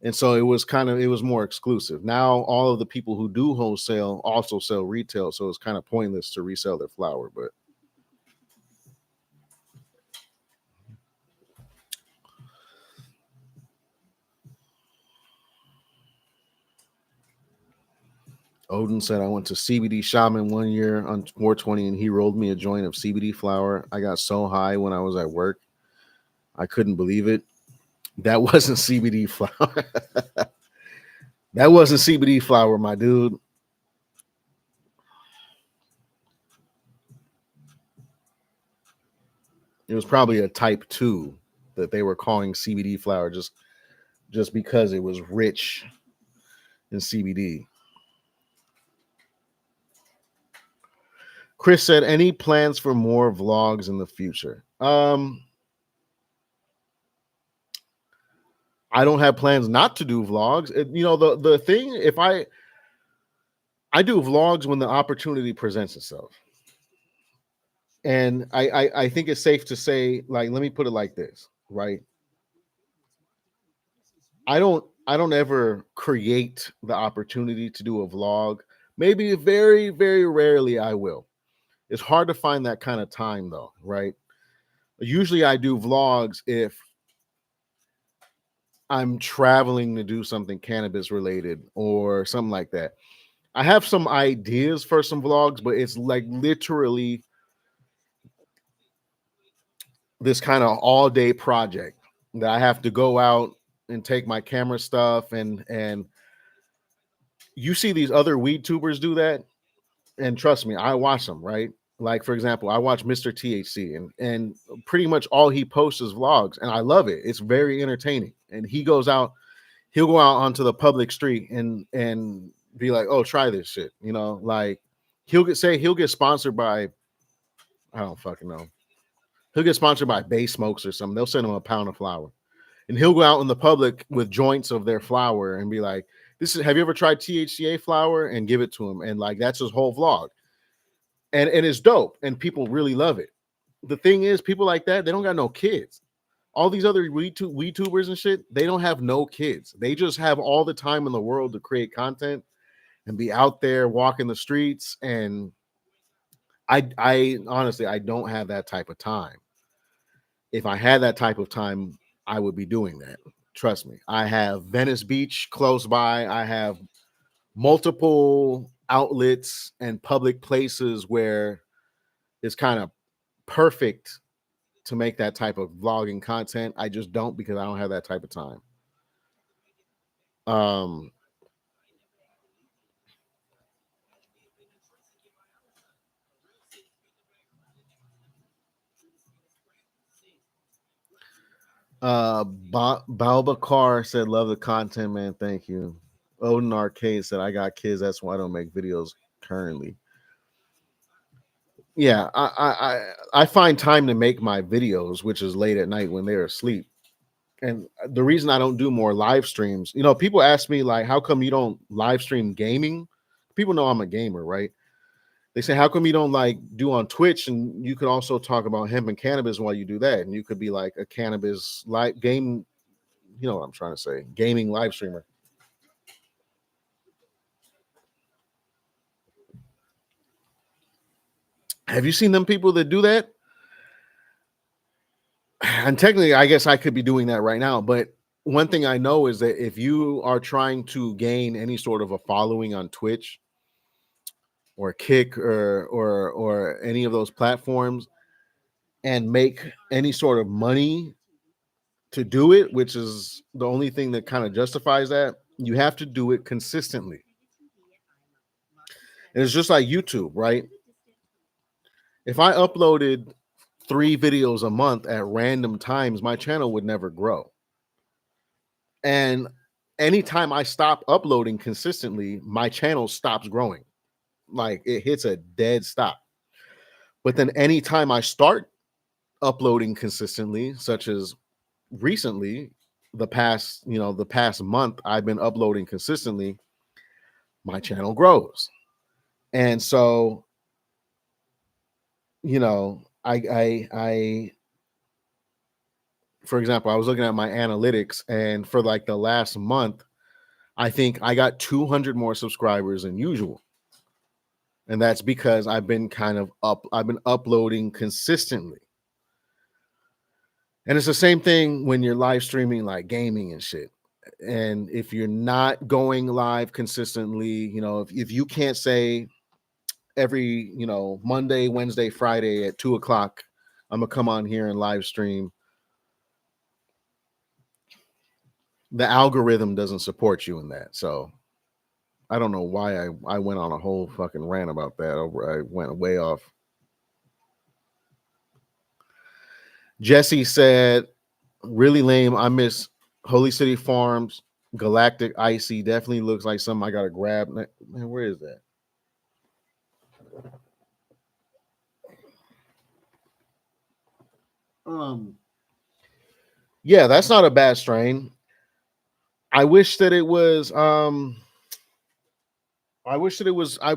[SPEAKER 1] And so it was more exclusive. Now all of the people who do wholesale also sell retail. So it's kind of pointless to resell their flower. But Odin said, I went to CBD Shaman one year on 420 and he rolled me a joint of CBD flower. I got so high when I was at work. I couldn't believe it. That wasn't CBD flower. That wasn't CBD flower, my dude. It was probably a type 2 that they were calling CBD flower just because it was rich in CBD. Chris said, any plans for more vlogs in the future? I don't have plans not to do vlogs. The thing, if I do vlogs when the opportunity presents itself. And I think it's safe to say, like, let me put it like this, right? I don't ever create the opportunity to do a vlog. Maybe very, very rarely I will. It's hard to find that kind of time though, right? Usually I do vlogs if I'm traveling to do something cannabis related or something like that. I have some ideas for some vlogs, but it's like literally this kind of all day project that I have to go out and take my camera stuff and you see these other weed tubers do that, and trust me, I watch them, right? Like for example, I watch Mr. THC and pretty much all he posts is vlogs and I love it. It's very entertaining. And he'll go out onto the public street and be like, "Oh, try this shit." Like he'll get sponsored by, I don't fucking know. He'll get sponsored by Bay Smokes or something. They'll send him a pound of flour. And he'll go out in the public with joints of their flour and be like, have you ever tried THCA flour? And give it to him. And like, that's his whole vlog. And it's dope. And people really love it. The thing is, people like that, they don't got no kids. All these other weed tubers and shit, they don't have no kids. They just have all the time in the world to create content and be out there walking the streets. And I honestly, I don't have that type of time. If I had that type of time, I would be doing that. Trust me. I have Venice Beach close by. I have multiple outlets and public places where it's kind of perfect to make that type of vlogging content. I just don't, because I don't have that type of time. Balbacar said, love the content, man. Thank you. Odin Arcade said, I got kids, that's why I don't make videos currently. Yeah, I find time to make my videos, which is late at night when they're asleep. And the reason I don't do more live streams, people ask me like, how come you don't live stream gaming? People know I'm a gamer, right? They say, how come you don't like do on Twitch and you could also talk about hemp and cannabis while you do that? And you could be like a cannabis live game, you know what I'm trying to say, gaming live streamer. Have you seen them people that do that? And technically, I guess I could be doing that right now. But one thing I know is that if you are trying to gain any sort of a following on Twitch or Kick or any of those platforms and make any sort of money to do it, which is the only thing that kind of justifies that, you have to do it consistently. And it's just like YouTube, right? If I uploaded 3 videos a month at random times, my channel would never grow. And anytime I stop uploading consistently, my channel stops growing. Like it hits a dead stop. But then anytime I start uploading consistently, such as recently, the past month, I've been uploading consistently, my channel grows. And so, I for example, I was looking at my analytics, and for like the last month, I think I got 200 more subscribers than usual. And that's because I've been uploading consistently. And it's the same thing when you're live streaming like gaming and shit. And if you're not going live consistently, if you can't say every, Monday, Wednesday, Friday at 2 o'clock, I'm gonna come on here and live stream, the algorithm doesn't support you in that. So I don't know why I went on a whole fucking rant about that. I went way off. Jesse said, really lame. I miss Holy City Farms. Galactic Icy definitely looks like something I gotta grab. Man, where is that? Yeah, that's not a bad strain. I wish that it was I wish that it was I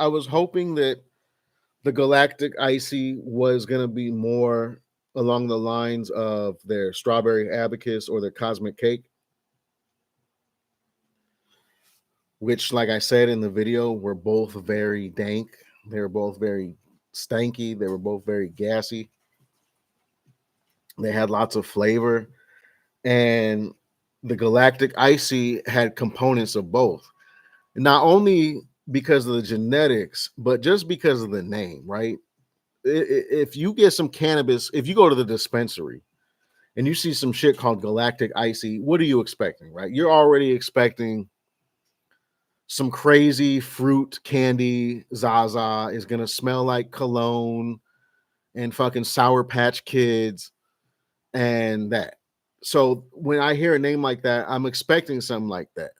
[SPEAKER 1] was hoping that the Galactic Icy was gonna be more along the lines of their strawberry abacus or their cosmic cake, which, like I said in the video, were both very dank. They were both very stanky. They were both very gassy. They had lots of flavor. And the Galactic Icy had components of both. Not only because of the genetics, but just because of the name, right? If you get some cannabis, if you go to the dispensary and you see some shit called Galactic Icy, what are you expecting, right? You're already expecting some crazy fruit candy. Zaza is gonna smell like cologne and fucking Sour Patch Kids and that. So when I hear a name like that, I'm expecting something like that.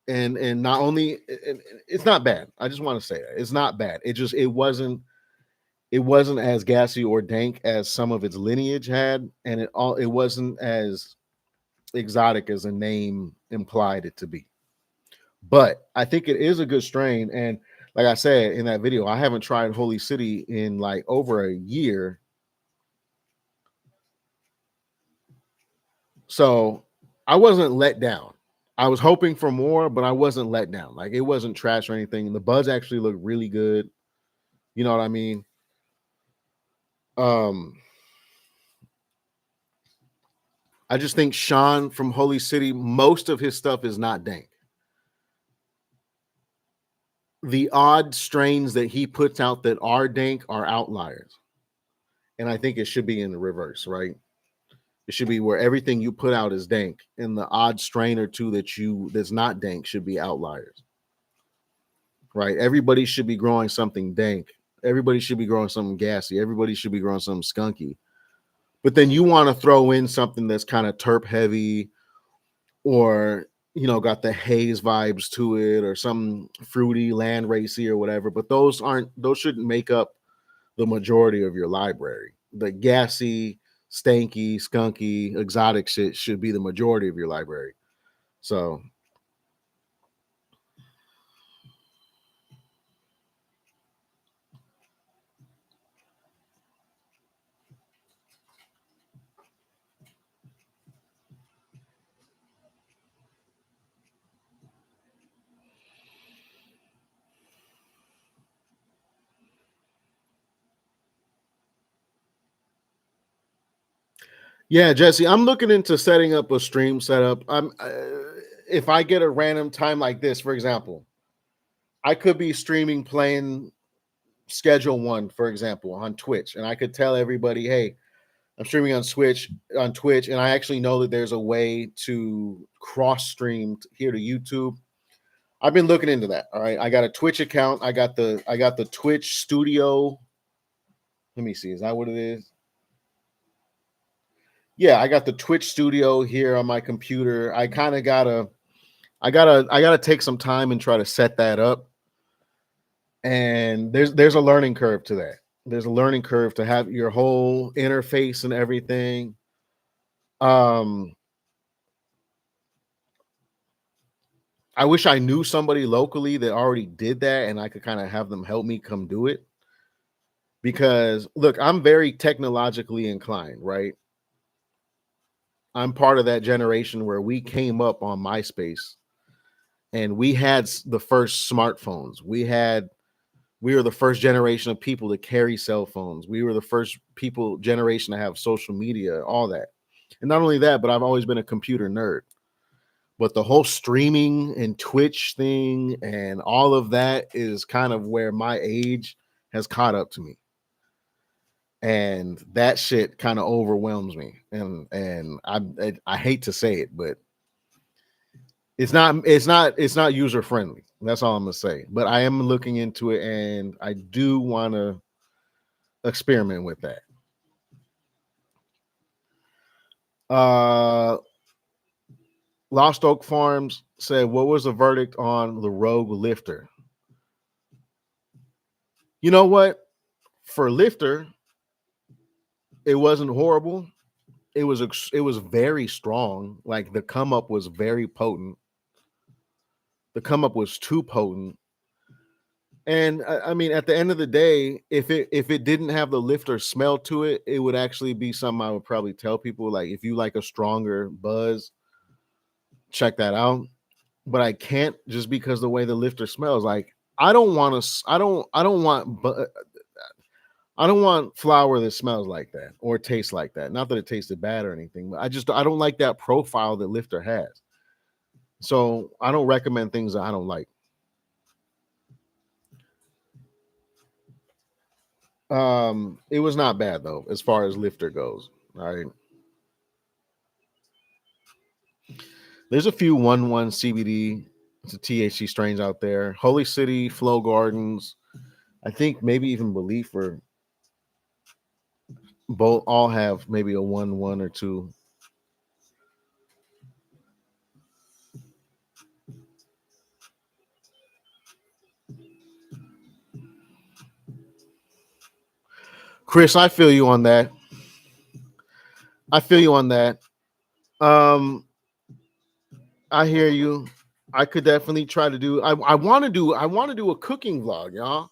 [SPEAKER 1] And not only it's not bad. I just want to say that it's not bad. It wasn't as gassy or dank as some of its lineage had, and it wasn't as exotic as the name implied it to be. But I think it is a good strain. And like I said in that video, I haven't tried Holy City in like over a year. So I wasn't let down. I was hoping for more, but I wasn't let down. Like it wasn't trash or anything. The buds actually looked really good. You know what I mean? Um, I just think Sean from Holy City, most of his stuff is not dank. The odd strains that he puts out that are dank are outliers. And I think it should be in the reverse, right? It should be where everything you put out is dank, and the odd strain or two that's not dank should be outliers. Right? Everybody should be growing something dank. Everybody should be growing something gassy. Everybody should be growing something skunky. But then you want to throw in something that's kind of terp heavy or got the haze vibes to it or some fruity land racy or whatever. But those shouldn't make up the majority of your library. The gassy, stanky, skunky, exotic shit should be the majority of your library. So Yeah, Jesse, I'm looking into setting up a stream setup. If I get a random time like this, for example, I could be streaming playing Schedule One, for example, on Twitch, and I could tell everybody, "Hey, I'm streaming on Twitch, and I actually know that there's a way to cross stream here to YouTube." I've been looking into that. All right, I got a Twitch account. I got the Twitch Studio. Let me see. Is that what it is? Yeah, I got the Twitch Studio here on my computer. I gotta take some time and try to set that up. And there's a learning curve to that. There's a learning curve to have your whole interface and everything. Um, I wish I knew somebody locally that already did that and I could kind of have them help me come do it. Because look, I'm very technologically inclined, right? I'm part of that generation where we came up on MySpace and we had the first smartphones. We were the first generation of people to carry cell phones. We were the first people generation to have social media, all that. And not only that, but I've always been a computer nerd. But the whole streaming and Twitch thing and all of that is kind of where my age has caught up to me. And that shit kind of overwhelms me. And I hate to say it, but it's not user friendly. That's all I'm gonna say. But I am looking into it and I do want to experiment with that. Uh Lost Oak Farms said, "What was the verdict on the Rogue Lifter?" You know what? For Lifter, it wasn't horrible. It was very strong. Like the come up was very potent. The come up was too potent. And I mean, at the end of the day, if it didn't have the Lifter smell to it, it would actually be something I would probably tell people. Like, if you like a stronger buzz, check that out. But I can't, just because the way the Lifter smells. Like, I don't want to. I don't want flower that smells like that or tastes like that. Not that it tasted bad or anything, but I don't like that profile that Lifter has. So I don't recommend things that I don't like. It was not bad though, as far as Lifter goes. All right. There's a few 1-1 CBD to THC strains out there. Holy City, Flow Gardens, I think maybe even Belief, or both, all have maybe a 1-1 or two. Chris, I feel you on that. I feel you on that. Um, I hear you. I could definitely try to do. I want to do. I want to do a cooking vlog, y'all.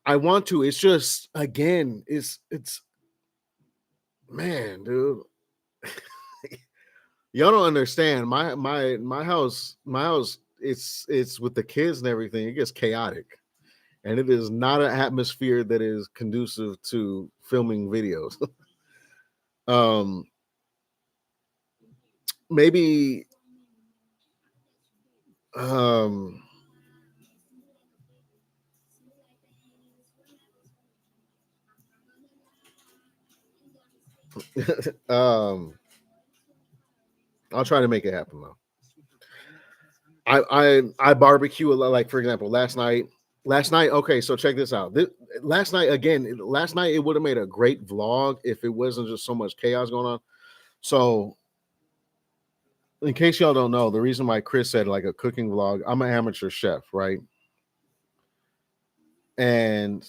[SPEAKER 1] I want to. It's just, again, it's man, dude. Y'all don't understand. My house. It's with the kids and everything. It gets chaotic, and it is not an atmosphere that is conducive to filming videos. um, maybe um um I'll try to make it happen though. I barbecue a lot. Like, for example, last night. Okay, so check this out. Last night, again, last night it would have made a great vlog if it wasn't just so much chaos going on. So, in case y'all don't know, the reason why Chris said like a cooking vlog, I'm an amateur chef, right? And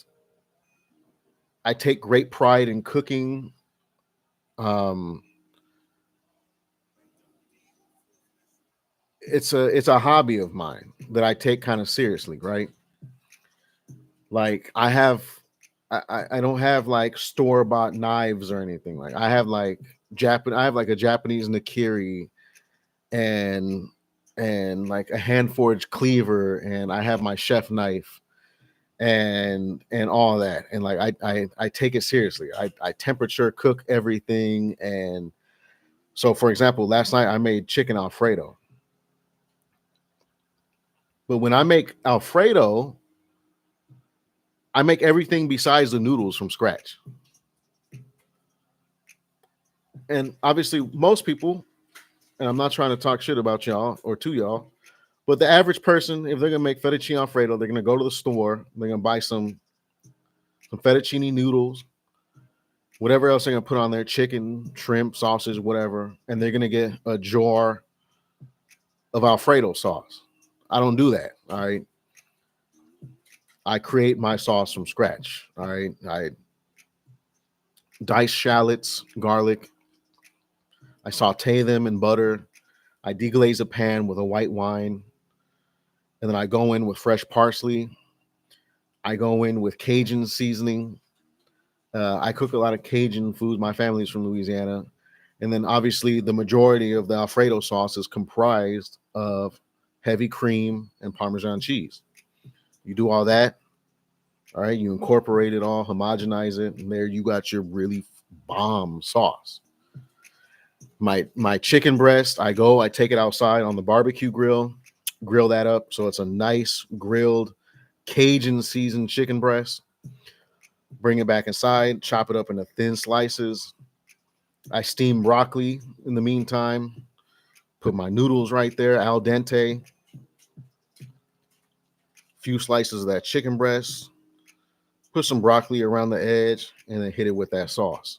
[SPEAKER 1] I take great pride in cooking. Um, it's a hobby of mine that I take kind of seriously, right? Like, I don't have like store bought knives or anything. Like, I have like a Japanese nakiri and like a hand forged cleaver, and I have my chef knife, and all that. And like I take it seriously. I temperature cook everything. And so, for example, last night I made chicken Alfredo. But when I make Alfredo, I make everything besides the noodles from scratch. And obviously, most people, and I'm not trying to talk shit about y'all or to y'all, but the average person, if they're gonna make fettuccine Alfredo, they're gonna go to the store, they're gonna buy some fettuccine noodles, whatever else they're gonna put on there, chicken, shrimp, sausage, whatever, and they're gonna get a jar of Alfredo sauce. I don't do that. All right. I create my sauce from scratch. All right. I dice shallots, garlic. I saute them in butter. I deglaze a pan with a white wine. And then I go in with fresh parsley. I go in with Cajun seasoning. I cook a lot of Cajun foods. My family's from Louisiana. And then obviously the majority of the Alfredo sauce is comprised of heavy cream and Parmesan cheese. You do all that. All right. You incorporate it all, homogenize it. And there you got your really bomb sauce. My chicken breast, I take it outside on the barbecue grill, grill that up. So it's a nice grilled Cajun seasoned chicken breast. Bring it back inside, chop it up into thin slices. I steam broccoli in the meantime. Put my noodles right there, al dente. Few slices of that chicken breast. Put some broccoli around the edge, and then hit it with that sauce.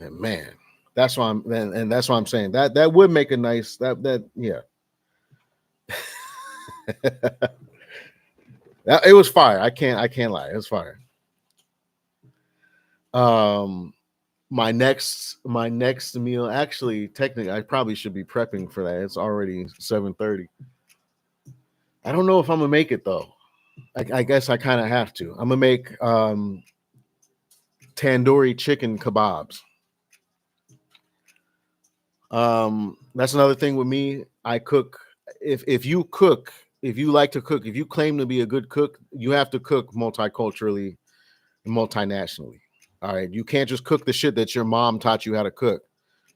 [SPEAKER 1] And man, that's why I'm saying that would make a nice yeah. It was fire. I can't lie. It was fire. My next meal, actually, technically, I probably should be prepping for that. It's already 7:30. I don't know if I'm gonna make it though. I guess I kind of have to. I'm gonna make tandoori chicken kebabs. That's another thing with me. I cook. If you cook, if you like to cook, if you claim to be a good cook, you have to cook multiculturally and multinationally. All right. You can't just cook the shit that your mom taught you how to cook.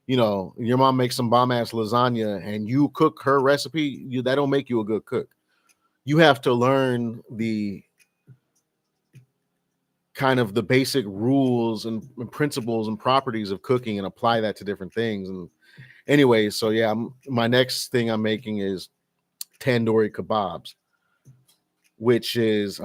[SPEAKER 1] You know, your mom makes some bomb ass lasagna and you cook her recipe, that don't make you a good cook. You have to learn the kind of the basic rules and principles and properties of cooking and apply that to different things. And anyway, so yeah, my next thing I'm making is tandoori kebabs, which is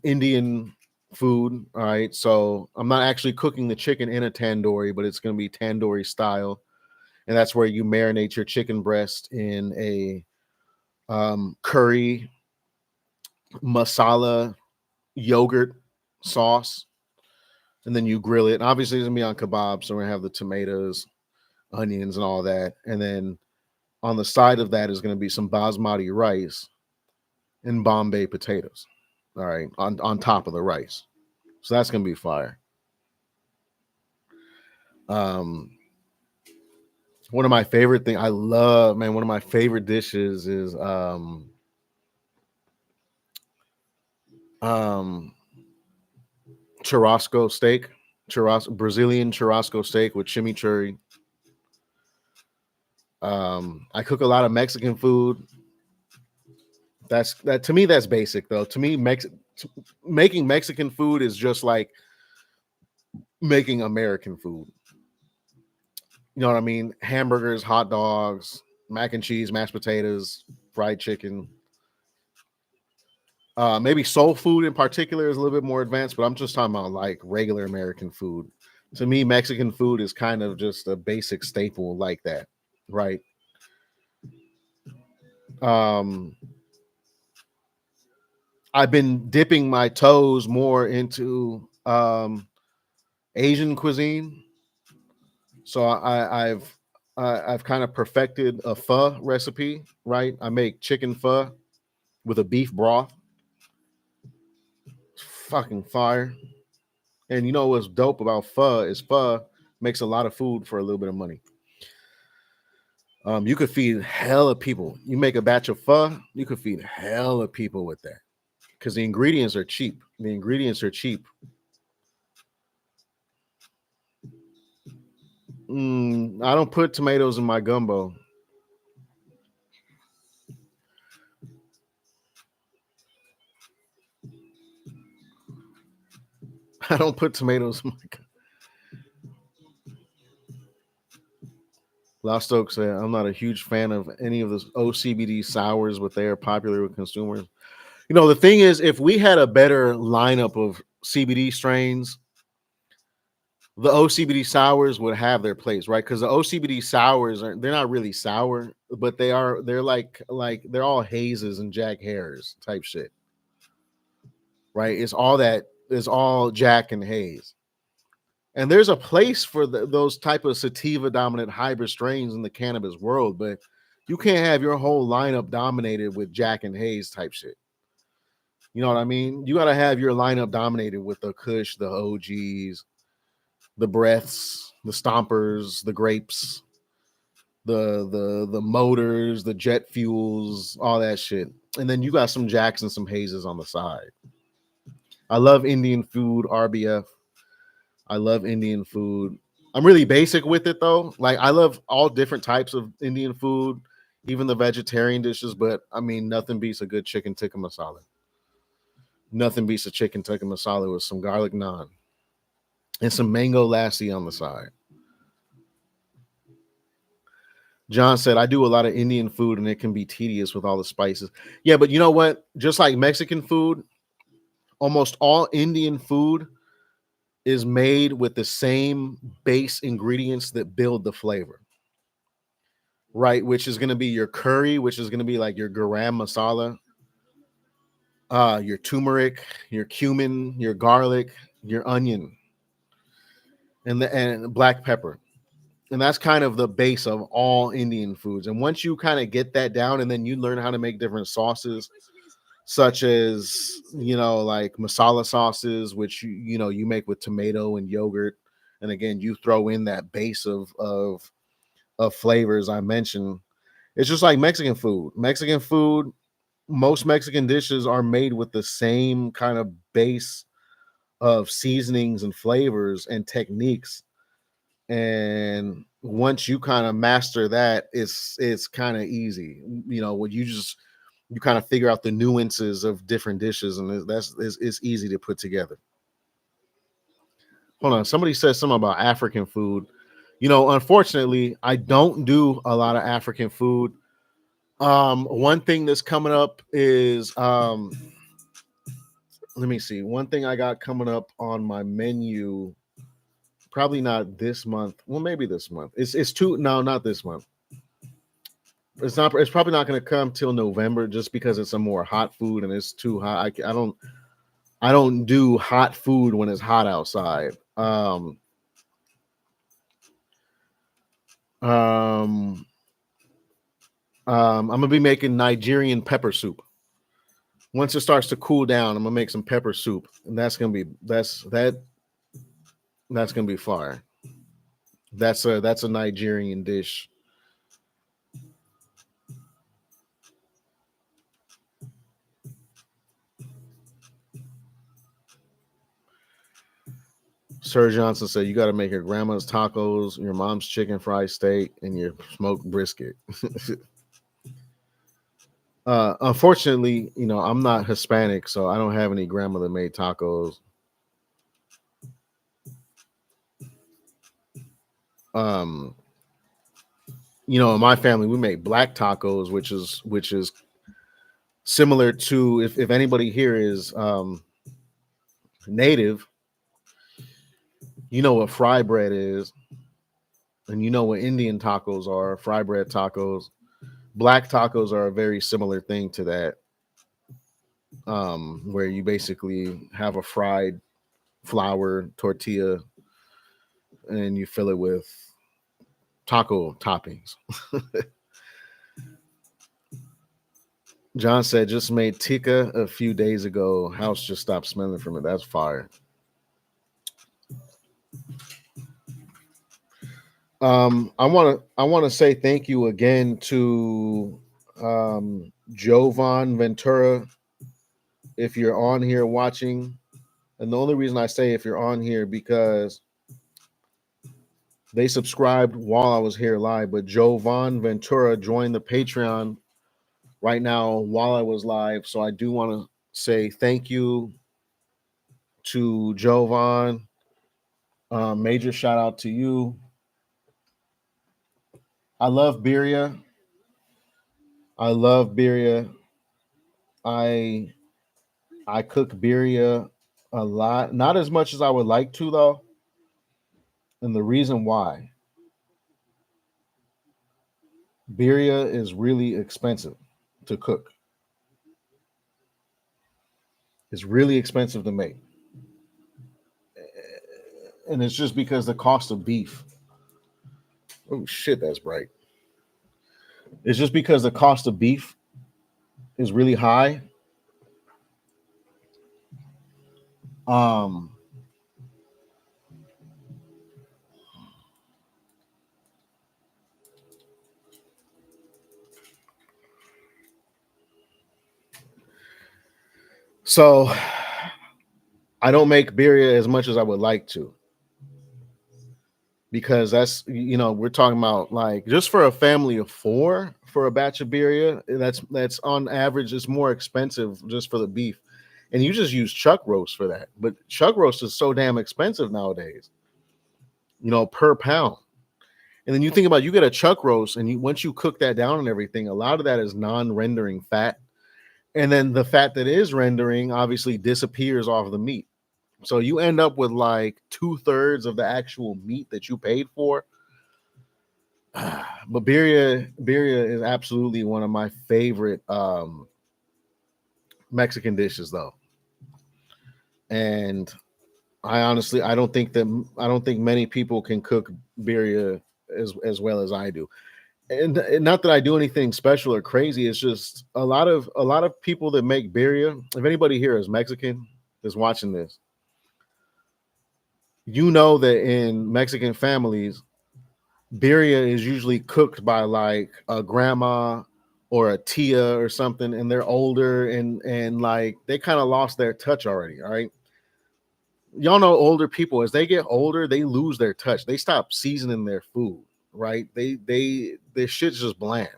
[SPEAKER 1] Indian food. All right. So I'm not actually cooking the chicken in a tandoori, but it's going to be tandoori style. And that's where you marinate your chicken breast in a curry masala yogurt sauce. And then you grill it. And obviously, it's going to be on kebab. So we're going to have the tomatoes, onions, and all that. And then on the side of that is going to be some basmati rice and Bombay potatoes. All right. On top of the rice. So that's going to be fire. One of my favorite things I love, man, one of my favorite dishes is churrasco steak, Brazilian churrasco steak with chimichurri. I cook a lot of Mexican food. That to me, that's basic though. To me, making Mexican food is just like making American food. You know what I mean? Hamburgers, hot dogs, mac and cheese, mashed potatoes, fried chicken. Maybe soul food in particular is a little bit more advanced, but I'm just talking about like regular American food. To me, Mexican food is kind of just a basic staple like that, right? Um, I've been dipping my toes more into Asian cuisine, so I've kind of perfected a pho recipe, right? I make chicken pho with a beef broth. It's fucking fire. And you know what's dope about pho is pho makes a lot of food for a little bit of money. You could feed hella people. You make a batch of pho, you could feed hella people with that because the ingredients are cheap. The ingredients are cheap. I don't put tomatoes in my gumbo. I don't put tomatoes in my gumbo. Lost Oak said, I'm not a huge fan of any of the OCBD sours, but they are popular with consumers. You know, the thing is, if we had a better lineup of CBD strains, the OCBD sours would have their place, right? Because the OCBD sours they're not really sour, but they're like they're all hazes and Jack Hares type shit, right? It's all Jack and Haze. And there's a place for those type of sativa dominant hybrid strains in the cannabis world, but you can't have your whole lineup dominated with Jack and Haze type shit. You know what I mean? You got to have your lineup dominated with the Kush, the OGs, the breaths, the stompers, the grapes, the motors, the jet fuels, all that shit. And then you got some Jacks and some Hazes on the side. I love Indian food, RBF. I love Indian food. I'm really basic with it though. Like I love all different types of Indian food, even the vegetarian dishes, but I mean nothing beats a good chicken tikka masala. Nothing beats a chicken tikka masala with some garlic naan and some mango lassi on the side. John said, I do a lot of Indian food and it can be tedious with all the spices. Yeah, but you know what? Just like Mexican food, almost all Indian food is made with the same base ingredients that build the flavor, right? Which is going to be your curry, which is going to be like your garam masala, your turmeric, your cumin, your garlic, your onion, and black pepper. And that's kind of the base of all Indian foods. And once you kind of get that down, and then you learn how to make different sauces, such as like masala sauces, which you make with tomato and yogurt, and again you throw in that base of flavors I mentioned. It's just like Mexican food. Mexican food, most Mexican dishes are made with the same kind of base of seasonings and flavors and techniques. And once you kind of master that, it's kind of easy. When you kind of figure out the nuances of different dishes, and it's easy to put together. Hold on, somebody said something about African food. Unfortunately, I don't do a lot of African food. One thing that's coming up is let me see. One thing I got coming up on my menu, probably not this month. Well, maybe this month. Not this month. It's probably not going to come till November, just because it's a more hot food and it's too hot. I don't do hot food when it's hot outside. I'm gonna be making Nigerian pepper soup. Once it starts to cool down, I'm gonna make some pepper soup, and that's gonna be fire. That's a Nigerian dish. Sir Johnson said you got to make your grandma's tacos, your mom's chicken fried steak, and your smoked brisket. Unfortunately, I'm not Hispanic, so I don't have any grandmother made tacos. In my family, we make black tacos, which is similar to, if anybody here is native, you know what fry bread is, and you know what Indian tacos are, fry bread tacos. Black tacos are a very similar thing to that, where you basically have a fried flour tortilla and you fill it with taco toppings. John said, just made tikka a few days ago. House just stopped smelling from it. That's fire. I want to say thank you again to Jovan Ventura. If you're on here watching, and the only reason I say if you're on here because they subscribed while I was here live, but Jovan Ventura joined the Patreon right now while I was live. So I do want to say thank you to Jovan. Major shout out to you. I love birria. I love birria. I I cook birria a lot, not as much as I would like to though. And the reason why, birria is really expensive to cook. It's really expensive to make. And it's just because the cost of beef. Oh shit, that's bright. It's just because the cost of beef is really high. Um so I don't make birria as much as I would like to because we're talking about like just for a family of 4 for a batch of birria, that's on average it's more expensive just for the beef. And you just use chuck roast for that. But chuck roast is so damn expensive nowadays, per pound. And then you think about you get a chuck roast and once you cook that down and everything, a lot of that is non-rendering fat. And then the fat that is rendering obviously disappears off the meat. So you end up with like 2/3 of the actual meat that you paid for. But birria is absolutely one of my favorite Mexican dishes though. And I don't think many people can cook birria as well as I do. And not that I do anything special or crazy. It's just a lot of people that make birria. If anybody here is Mexican is watching this, you know that in Mexican families, birria is usually cooked by like a grandma or a tia or something, and they're older and like they kind of lost their touch already. All right. Y'all know older people, as they get older, they lose their touch. They stop seasoning their food, right? Their shit's just bland.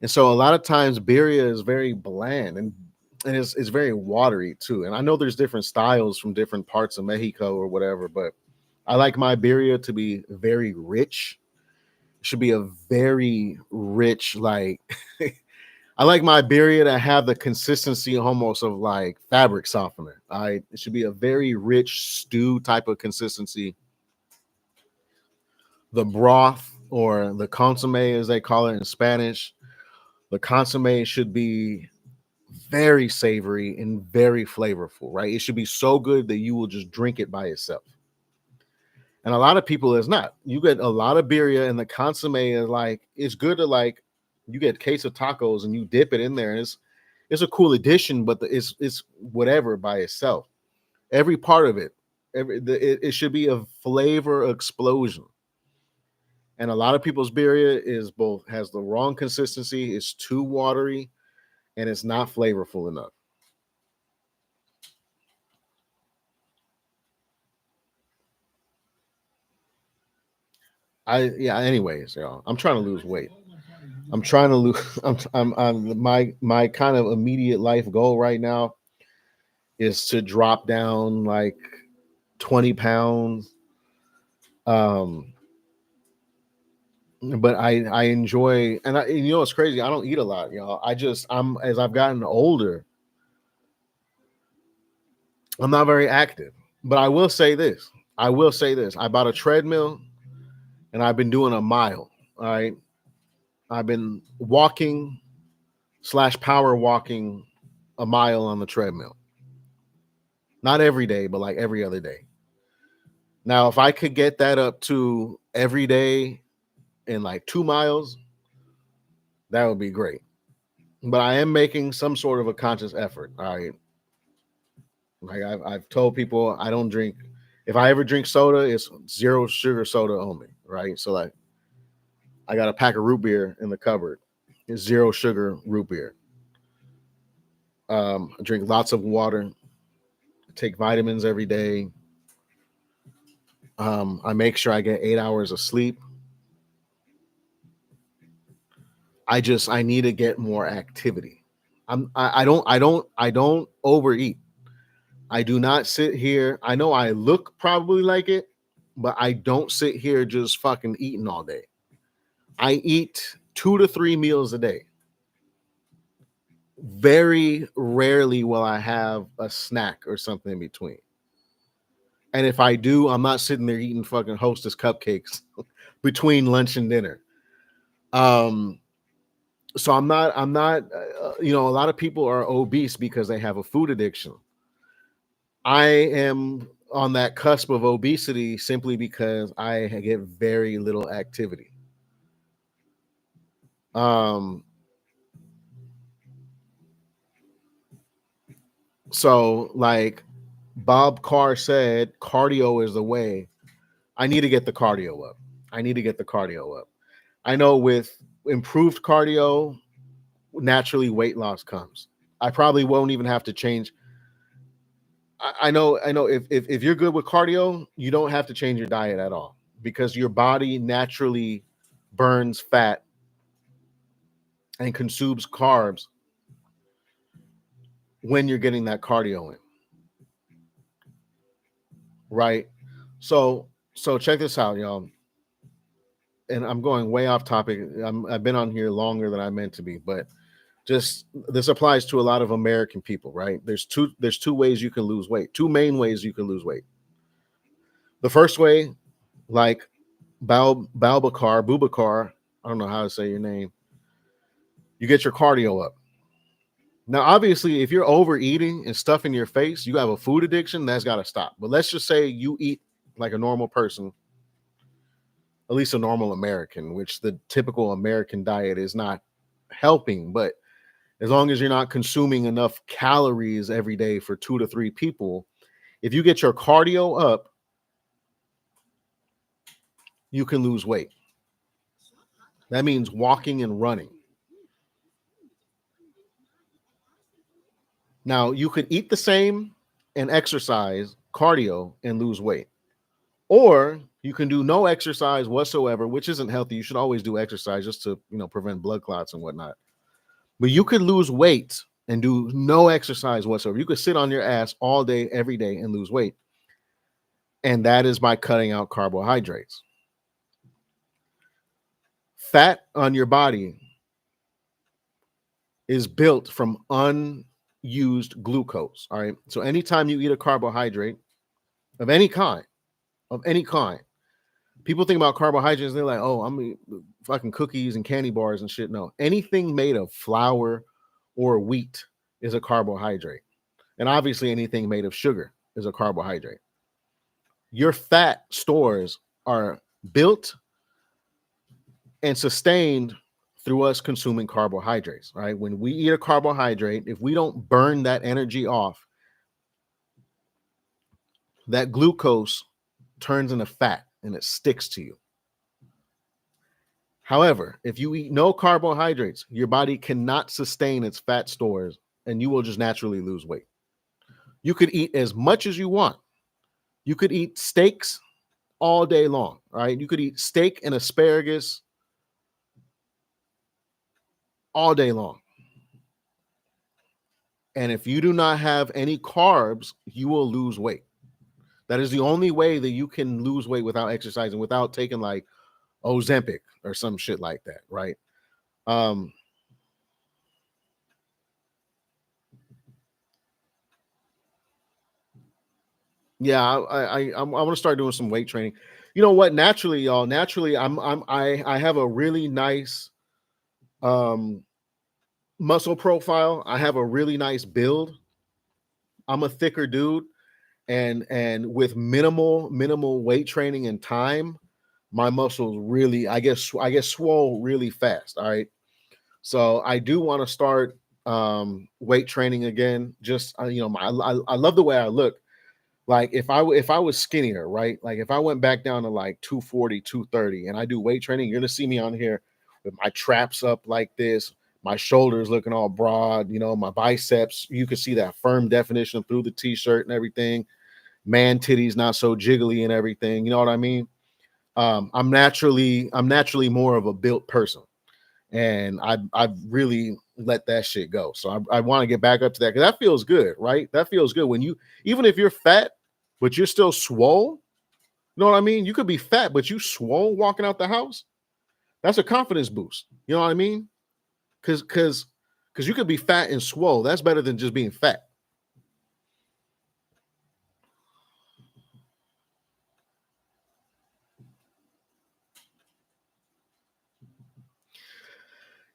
[SPEAKER 1] And so a lot of times birria is very bland and it's very watery too. And I know there's different styles from different parts of Mexico or whatever, but I like my birria to be very rich. It should be a very rich, like I like my birria to have the consistency almost of like fabric softener. It should be a very rich stew type of consistency. The broth or the consomme, as they call it in Spanish, the consomme should be very savory and very flavorful, right? It should be so good that you will just drink it by itself. And a lot of people is not. You get a lot of birria and the consomme is like it's good to like you get queso tacos and you dip it in there. And it's a cool addition, but it's whatever by itself. Every part of it, it should be a flavor explosion. And a lot of people's birria is both has the wrong consistency, it's too watery, and it's not flavorful enough. Anyways, y'all, I'm trying to lose weight. I'm trying to lose. I'm my kind of immediate life goal right now is to drop down like 20 pounds. Um, but I enjoy and you know it's crazy. I don't eat a lot, y'all. I'm as I've gotten older, I'm not very active. But I will say this. I will say this. I bought a treadmill and I've been doing a mile. All right. I've been walking slash power walking a mile on the treadmill. Not every day, but like every other day. Now, if I could get that up to every day in like 2 miles, that would be great. But I am making some sort of a conscious effort. All right. Like I've told people I don't drink. If I ever drink soda, it's zero sugar soda only. right? So like I got a pack of root beer in the cupboard. It's 0 sugar root beer. I drink lots of water, take vitamins every day. I make sure I get 8 hours of sleep. I need to get more activity. I don't overeat. I do not sit here. I know I look probably like it, but I don't sit here just fucking eating all day. I eat 2 to 3 meals a day. Very rarely will I have a snack or something in between. And if I do, I'm not sitting there eating fucking Hostess cupcakes between lunch and dinner. So I'm not, a lot of people are obese because they have a food addiction. I am on that cusp of obesity simply because I get very little activity. So like Bob Carr said, cardio is the way. I need to get the cardio up. I know with improved cardio, naturally weight loss comes. I probably won't even have to change. I know if you're good with cardio, you don't have to change your diet at all because your body naturally burns fat and consumes carbs when you're getting that cardio in. Right? So check this out, y'all. And I'm going way off topic. I've been on here longer than I meant to be, but just this applies to a lot of American people, right? There's two ways you can lose weight. Two main ways you can lose weight. The first way, like Bubakar, I don't know how to say your name. You get your cardio up. Now, obviously, if you're overeating and stuffing your face, you have a food addiction, that's got to stop. But let's just say you eat like a normal person, at least a normal American, which the typical American diet is not helping. But as long as you're not consuming enough calories every day for 2 to 3 people, if you get your cardio up, you can lose weight. That means walking and running. Now, you could eat the same and exercise, cardio, and lose weight. Or you can do no exercise whatsoever, which isn't healthy. You should always do exercise just to, prevent blood clots and whatnot. But you could lose weight and do no exercise whatsoever. You could sit on your ass all day, every day, and lose weight. And that is by cutting out carbohydrates. Fat on your body is built from unused glucose. All right. So anytime you eat a carbohydrate of any kind, people think about carbohydrates, they're like, oh, I'm eating fucking cookies and candy bars and shit. No, anything made of flour or wheat is a carbohydrate. And obviously anything made of sugar is a carbohydrate. Your fat stores are built and sustained through us consuming carbohydrates, right? When we eat a carbohydrate, if we don't burn that energy off, that glucose turns into fat and it sticks to you. However, if you eat no carbohydrates, your body cannot sustain its fat stores and you will just naturally lose weight. You could eat as much as you want. You could eat steaks all day long, right? You could eat steak and asparagus all day long. And if you do not have any carbs, you will lose weight. That is the only way that you can lose weight without exercising, without taking like Ozempic or some shit like that, right? Yeah, I want to start doing some weight training. You know what? Naturally, y'all. Naturally, I have a really nice muscle profile. I have a really nice build. I'm a thicker dude, and with minimal weight training and time, my muscles really I get swole really fast. All right, so I do want to start weight training again. Just I love the way I look. Like if I was skinnier, right? Like if I went back down to like 240, 230 and I do weight training, you're gonna see me on here with my traps up like this, my shoulders looking all broad, my biceps. You can see that firm definition through the t-shirt and everything. Man titties not so jiggly and everything. You know what I mean? I'm naturally more of a built person, and I've really let that shit go. So I want to get back up to that because that feels good, right? That feels good when you, even if you're fat, but you're still swole. You know what I mean? You could be fat, but you swole walking out the house. That's a confidence boost. You know what I mean? Because you could be fat and swole. That's better than just being fat.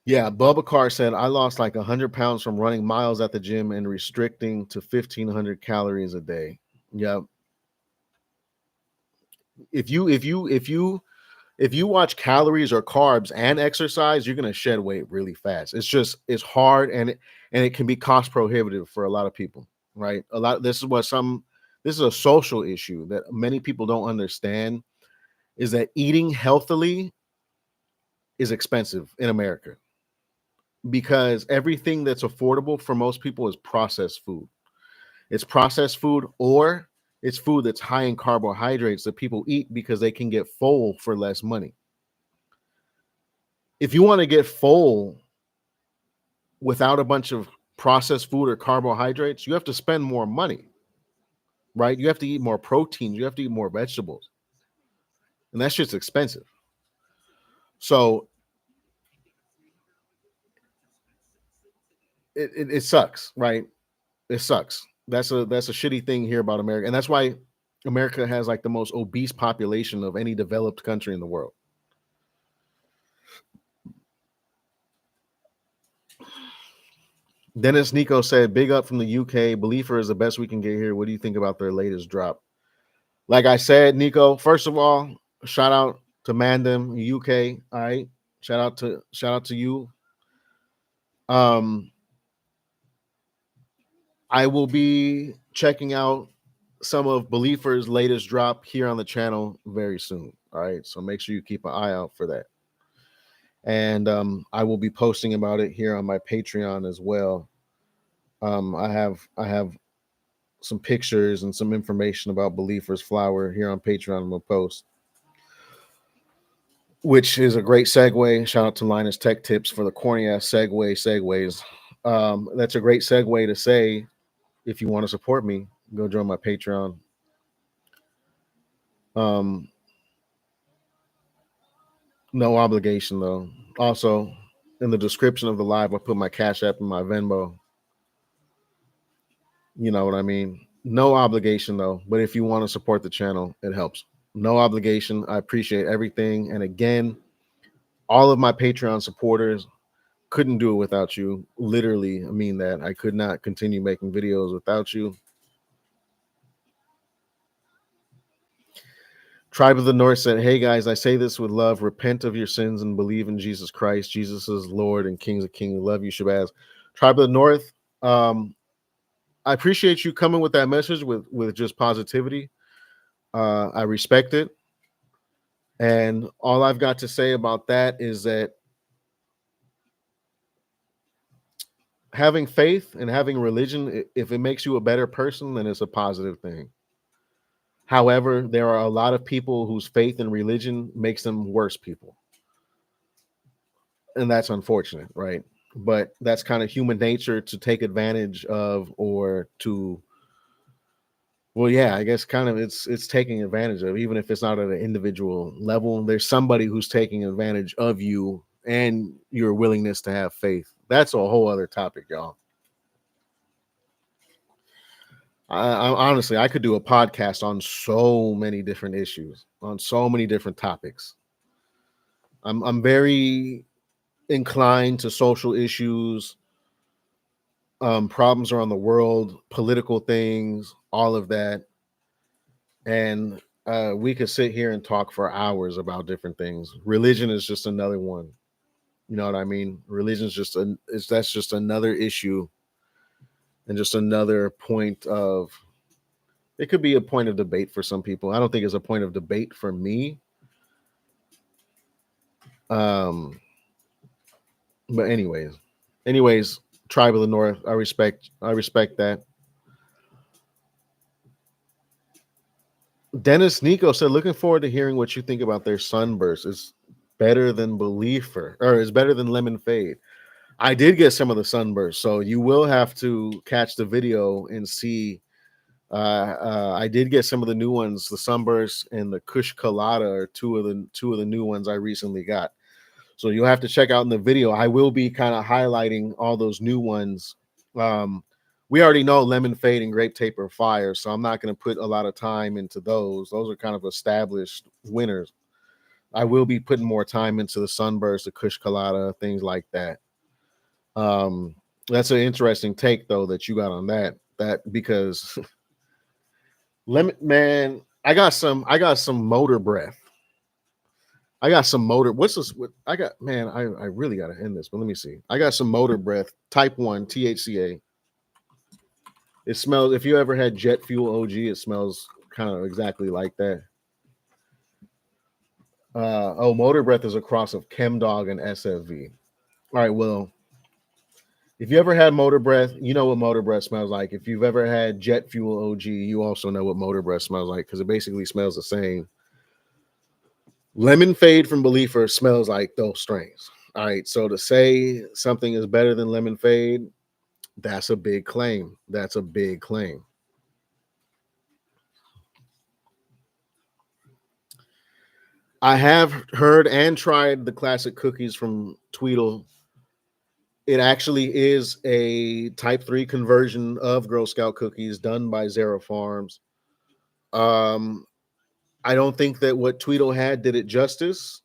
[SPEAKER 1] Yeah, Bubba Carr said I lost like 100 pounds from running miles at the gym and restricting to 1,500 calories a day. Yeah, if you watch calories or carbs and exercise, you're gonna shed weight really fast. It's hard, and it can be cost prohibitive for a lot of people, right? This is a social issue that many people don't understand, is that eating healthily is expensive in America because everything that's affordable for most people is processed food. It's processed food, or it's food that's high in carbohydrates that people eat because they can get full for less money. If you want to get full without a bunch of processed food or carbohydrates, you have to spend more money, right? You have to eat more protein, you have to eat more vegetables, and that shit's expensive. So it sucks, right? It sucks. That's a shitty thing here about America, and that's why America has like the most obese population of any developed country in the world. Dennis Nico said, "Big up from the UK. Believer is the best we can get here. What do you think about their latest drop?" Like I said, Nico, first of all, shout out to Mandem UK. All right. Shout out to you. Um, I will be checking out some of Believer's latest drop here on the channel very soon. All right. So make sure you keep an eye out for that. And I will be posting about it here on my Patreon as well. I have some pictures and some information about Believer's flower here on Patreon. I'm gonna post, which is a great segue. Shout out to Linus Tech Tips for the corny ass segues. That's a great segue to say, if you want to support me, go join my Patreon. Um, no obligation though. Also, in the description of the live, I put my Cash App and my Venmo. You know what I mean? No obligation though. But if you want to support the channel, it helps. No obligation. I appreciate everything. And again, all of my Patreon supporters, couldn't do it without you. Literally, I mean that. I could not continue making videos without you. Tribe of the North said, "Hey guys, I say this with love. Repent of your sins and believe in Jesus Christ. Jesus is Lord and Kings of Kings. Love you, Shabazz." Tribe of the North, I appreciate you coming with that message with just positivity. I respect it. And all I've got to say about that is that having faith and having religion, if it makes you a better person, then it's a positive thing. However, there are a lot of people whose faith and religion makes them worse people. And that's unfortunate, right? But that's kind of human nature to take advantage of, or to, well, yeah, I guess kind of it's taking advantage of, even if it's not at an individual level. There's somebody who's taking advantage of you and your willingness to have faith. That's a whole other topic, y'all. I honestly, I could do a podcast on so many different issues, on so many different topics. I'm very inclined to social issues, problems around the world, political things, all of that. And we could sit here and talk for hours about different things. Religion is just another one. You know what I mean? Religion is that's just another issue, and just another point of It could be a point of debate for some people. I don't think it's a point of debate for me. Um, but anyways, Tribe of the North. I respect that. Dennis Nico said, looking forward to hearing what you think about their sunburst. It's better than Believer, or it's better than Lemon Fade. I did get some of the sunburst, so you will have to catch the video and see. I did get some of the new ones. The sunburst and the Kush Colada are two of the new ones I recently got. So you'll have to check out in the video. I will be kind of highlighting all those new ones. We already know Lemon Fade and Grape Tape are fire, so I'm not going to put a lot of time into those. Those are kind of established winners. I will be putting more time into the Sunburst, the Kush Colada, things like that. That's an interesting take though that you got on that. That because lemon man, I got some motor breath. I got some motor. What's this? I got man. I really got to end this, but let me see. I got some motor breath, Type 1 THCA. It smells. If you ever had jet fuel OG, it smells kind of exactly like that. Motor breath is a cross of Chemdog and SFV. All right, well, if you ever had motor breath, you know what motor breath smells like. If you've ever had jet fuel OG, you also know what motor breath smells like because it basically smells the same. Lemon Fade from Believer smells like those strains. All right, so to say something is better than Lemon Fade, that's a big claim. That's a big claim. I have heard and tried the classic cookies from Tweedle. It actually is a Type 3 conversion of Girl Scout cookies done by Zara Farms. I don't think that what Tweedle had did it justice.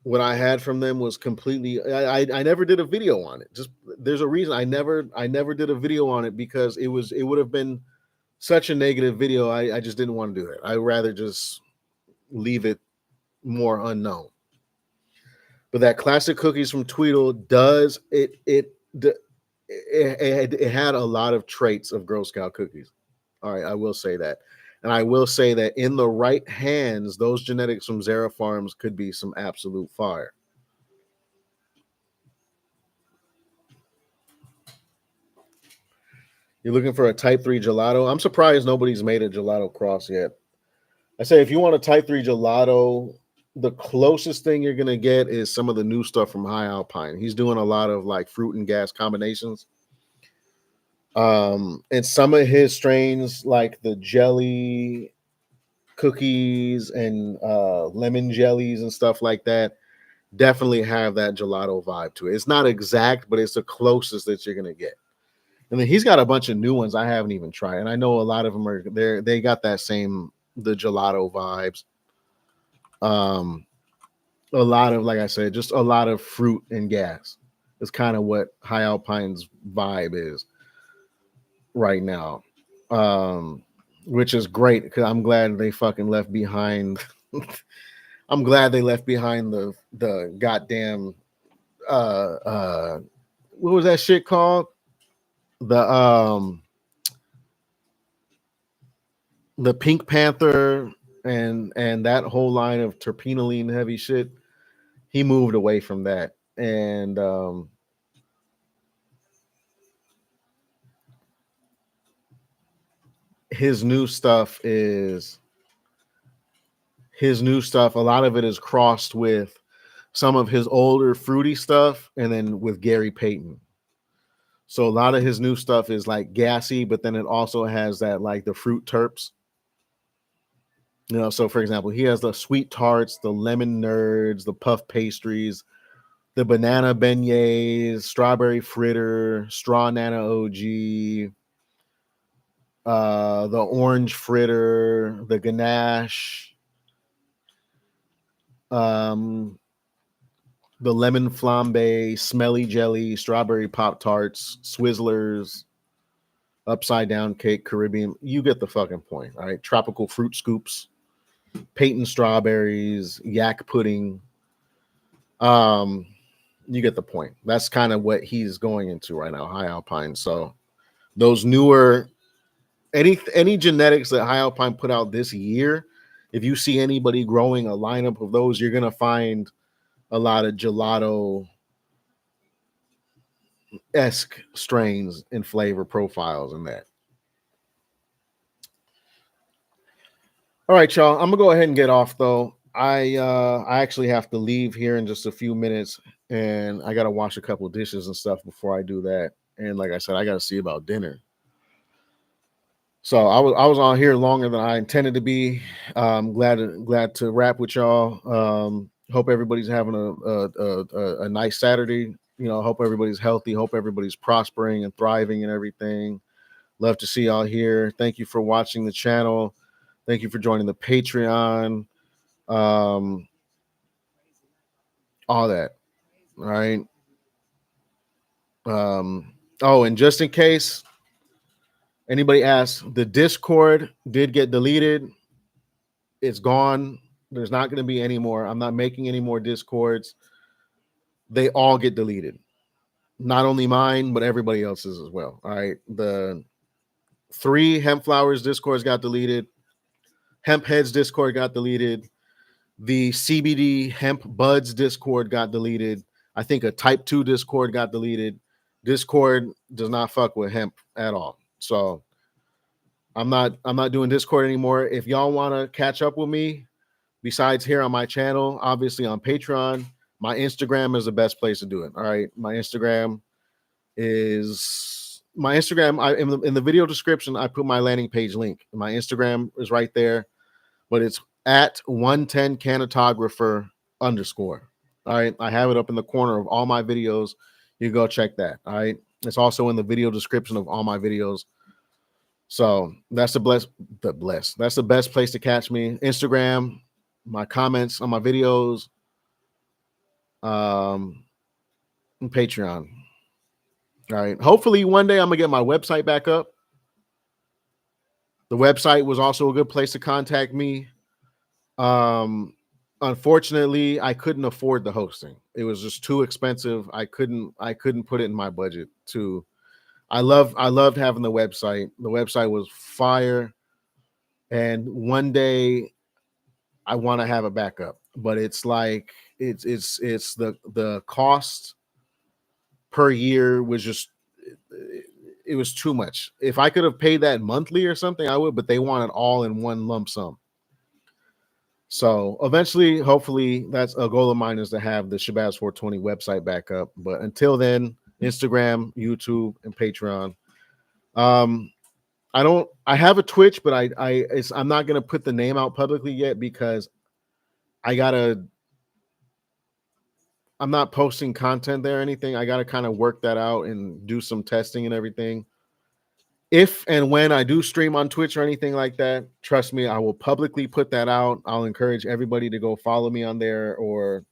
[SPEAKER 1] What I had from them was completely. I never did a video on it. Just there's a reason I never did a video on it because it would have been such a negative video. I just didn't want to do it. I'd rather just leave it more unknown. But that classic cookies from Tweedle does it had a lot of traits of Girl Scout cookies. All right, I will say that. And I will say that in the right hands, those genetics from Zara Farms could be some absolute fire. You're looking for a Type 3 gelato? I'm surprised nobody's made a gelato cross yet. I say if you want a Type 3 gelato, the closest thing you're going to get is some of the new stuff from High Alpine. He's doing a lot of like fruit and gas combinations. And some of his strains, like the jelly cookies and lemon jellies and stuff like that, definitely have that gelato vibe to it. It's not exact, but it's the closest that you're going to get. And then he's got a bunch of new ones I haven't even tried. And I know a lot of them are there. They got that same, the gelato vibes. A lot of, like I said, just a lot of fruit and gas. It's kind of what High Alpine's vibe is right now. Which is great because I'm glad they fucking left behind. I'm glad they left behind the goddamn what was that shit called? The Pink Panther and that whole line of terpenoline heavy shit. He moved away from that. And his new stuff, a lot of it is crossed with some of his older fruity stuff and then with Gary Payton. So a lot of his new stuff is like gassy, but then it also has that like the fruit terps. You know, so for example, he has the sweet tarts, the lemon nerds, the puff pastries, the banana beignets, strawberry fritter, straw nana OG, the orange fritter, the ganache, the lemon flambe, smelly jelly, strawberry pop tarts, Swizzlers, upside down cake, Caribbean. You get the fucking point. All right, tropical fruit scoops, Peyton strawberries, yak pudding. You get the point. That's kind of what he's going into right now, High Alpine. So those newer any genetics that High Alpine put out this year, if you see anybody growing a lineup of those, you're gonna find a lot of gelato-esque strains and flavor profiles in that. All right, y'all. I'm gonna go ahead and get off though. I actually have to leave here in just a few minutes, and I gotta wash a couple dishes and stuff before I do that. And like I said, I gotta see about dinner. So I was on here longer than I intended to be. Glad to wrap with y'all. Hope everybody's having a nice Saturday. You know, hope everybody's healthy. Hope everybody's prospering and thriving and everything. Love to see y'all here. Thank you for watching the channel. Thank you for joining the Patreon. All that. All right. Oh, and just in case anybody asks, the Discord did get deleted. It's gone. There's not going to be any more. I'm not making any more Discords. They all get deleted. Not only mine, but everybody else's as well. All right. The 3 Hemp Flowers Discords got deleted. Hemp Heads Discord got deleted. The CBD Hemp Buds Discord got deleted. I think a Type 2 Discord got deleted. Discord does not fuck with hemp at all. So I'm not doing Discord anymore. If y'all want to catch up with me, besides here on my channel, obviously on Patreon, my Instagram is the best place to do it. All right. My Instagram, in the video description, I put my landing page link. My Instagram is right there, but it's at 110 Canatographer _. All right. I have it up in the corner of all my videos. You go check that. All right. It's also in the video description of all my videos. So that's the best place to catch me. Instagram, my comments on my videos, and Patreon. All right. Hopefully one day I'm gonna get my website back up. The website was also a good place to contact me. Unfortunately, I couldn't afford the hosting. It was just too expensive. I couldn't put it in my budget to. I loved having the website. The website was fire. And one day I want to have a backup, but it's like it's the cost per year was just it was too much. If I could have paid that monthly or something, I would, but they want it all in one lump sum. So eventually, hopefully, that's a goal of mine, is to have the Shabazz 420 website back up. But until then, Instagram, YouTube, and Patreon. I have a Twitch, but I'm not gonna put the name out publicly yet because I'm not posting content there or anything. I gotta kind of work that out and do some testing and everything. If and when I do stream on Twitch or anything like that, trust me, I will publicly put that out. I'll encourage everybody to go follow me on there, or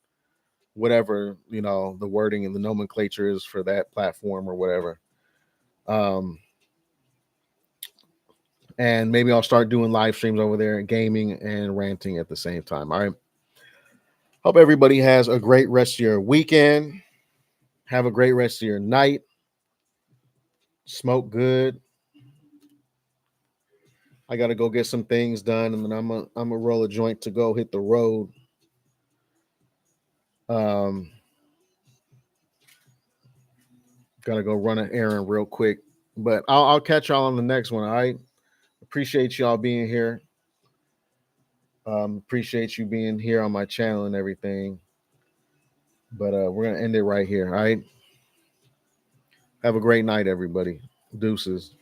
[SPEAKER 1] whatever, the wording and the nomenclature is for that platform or whatever. And maybe I'll start doing live streams over there, gaming and ranting at the same time. All right. Hope everybody has a great rest of your weekend. Have a great rest of your night. Smoke good. I got to go get some things done, and then I'm gonna roll a joint to go hit the road. Got to go run an errand real quick, but I'll catch y'all on the next one. All right. Appreciate y'all being here. Appreciate you being here on my channel and everything. But we're gonna end it right here. All right. Have a great night, everybody. Deuces.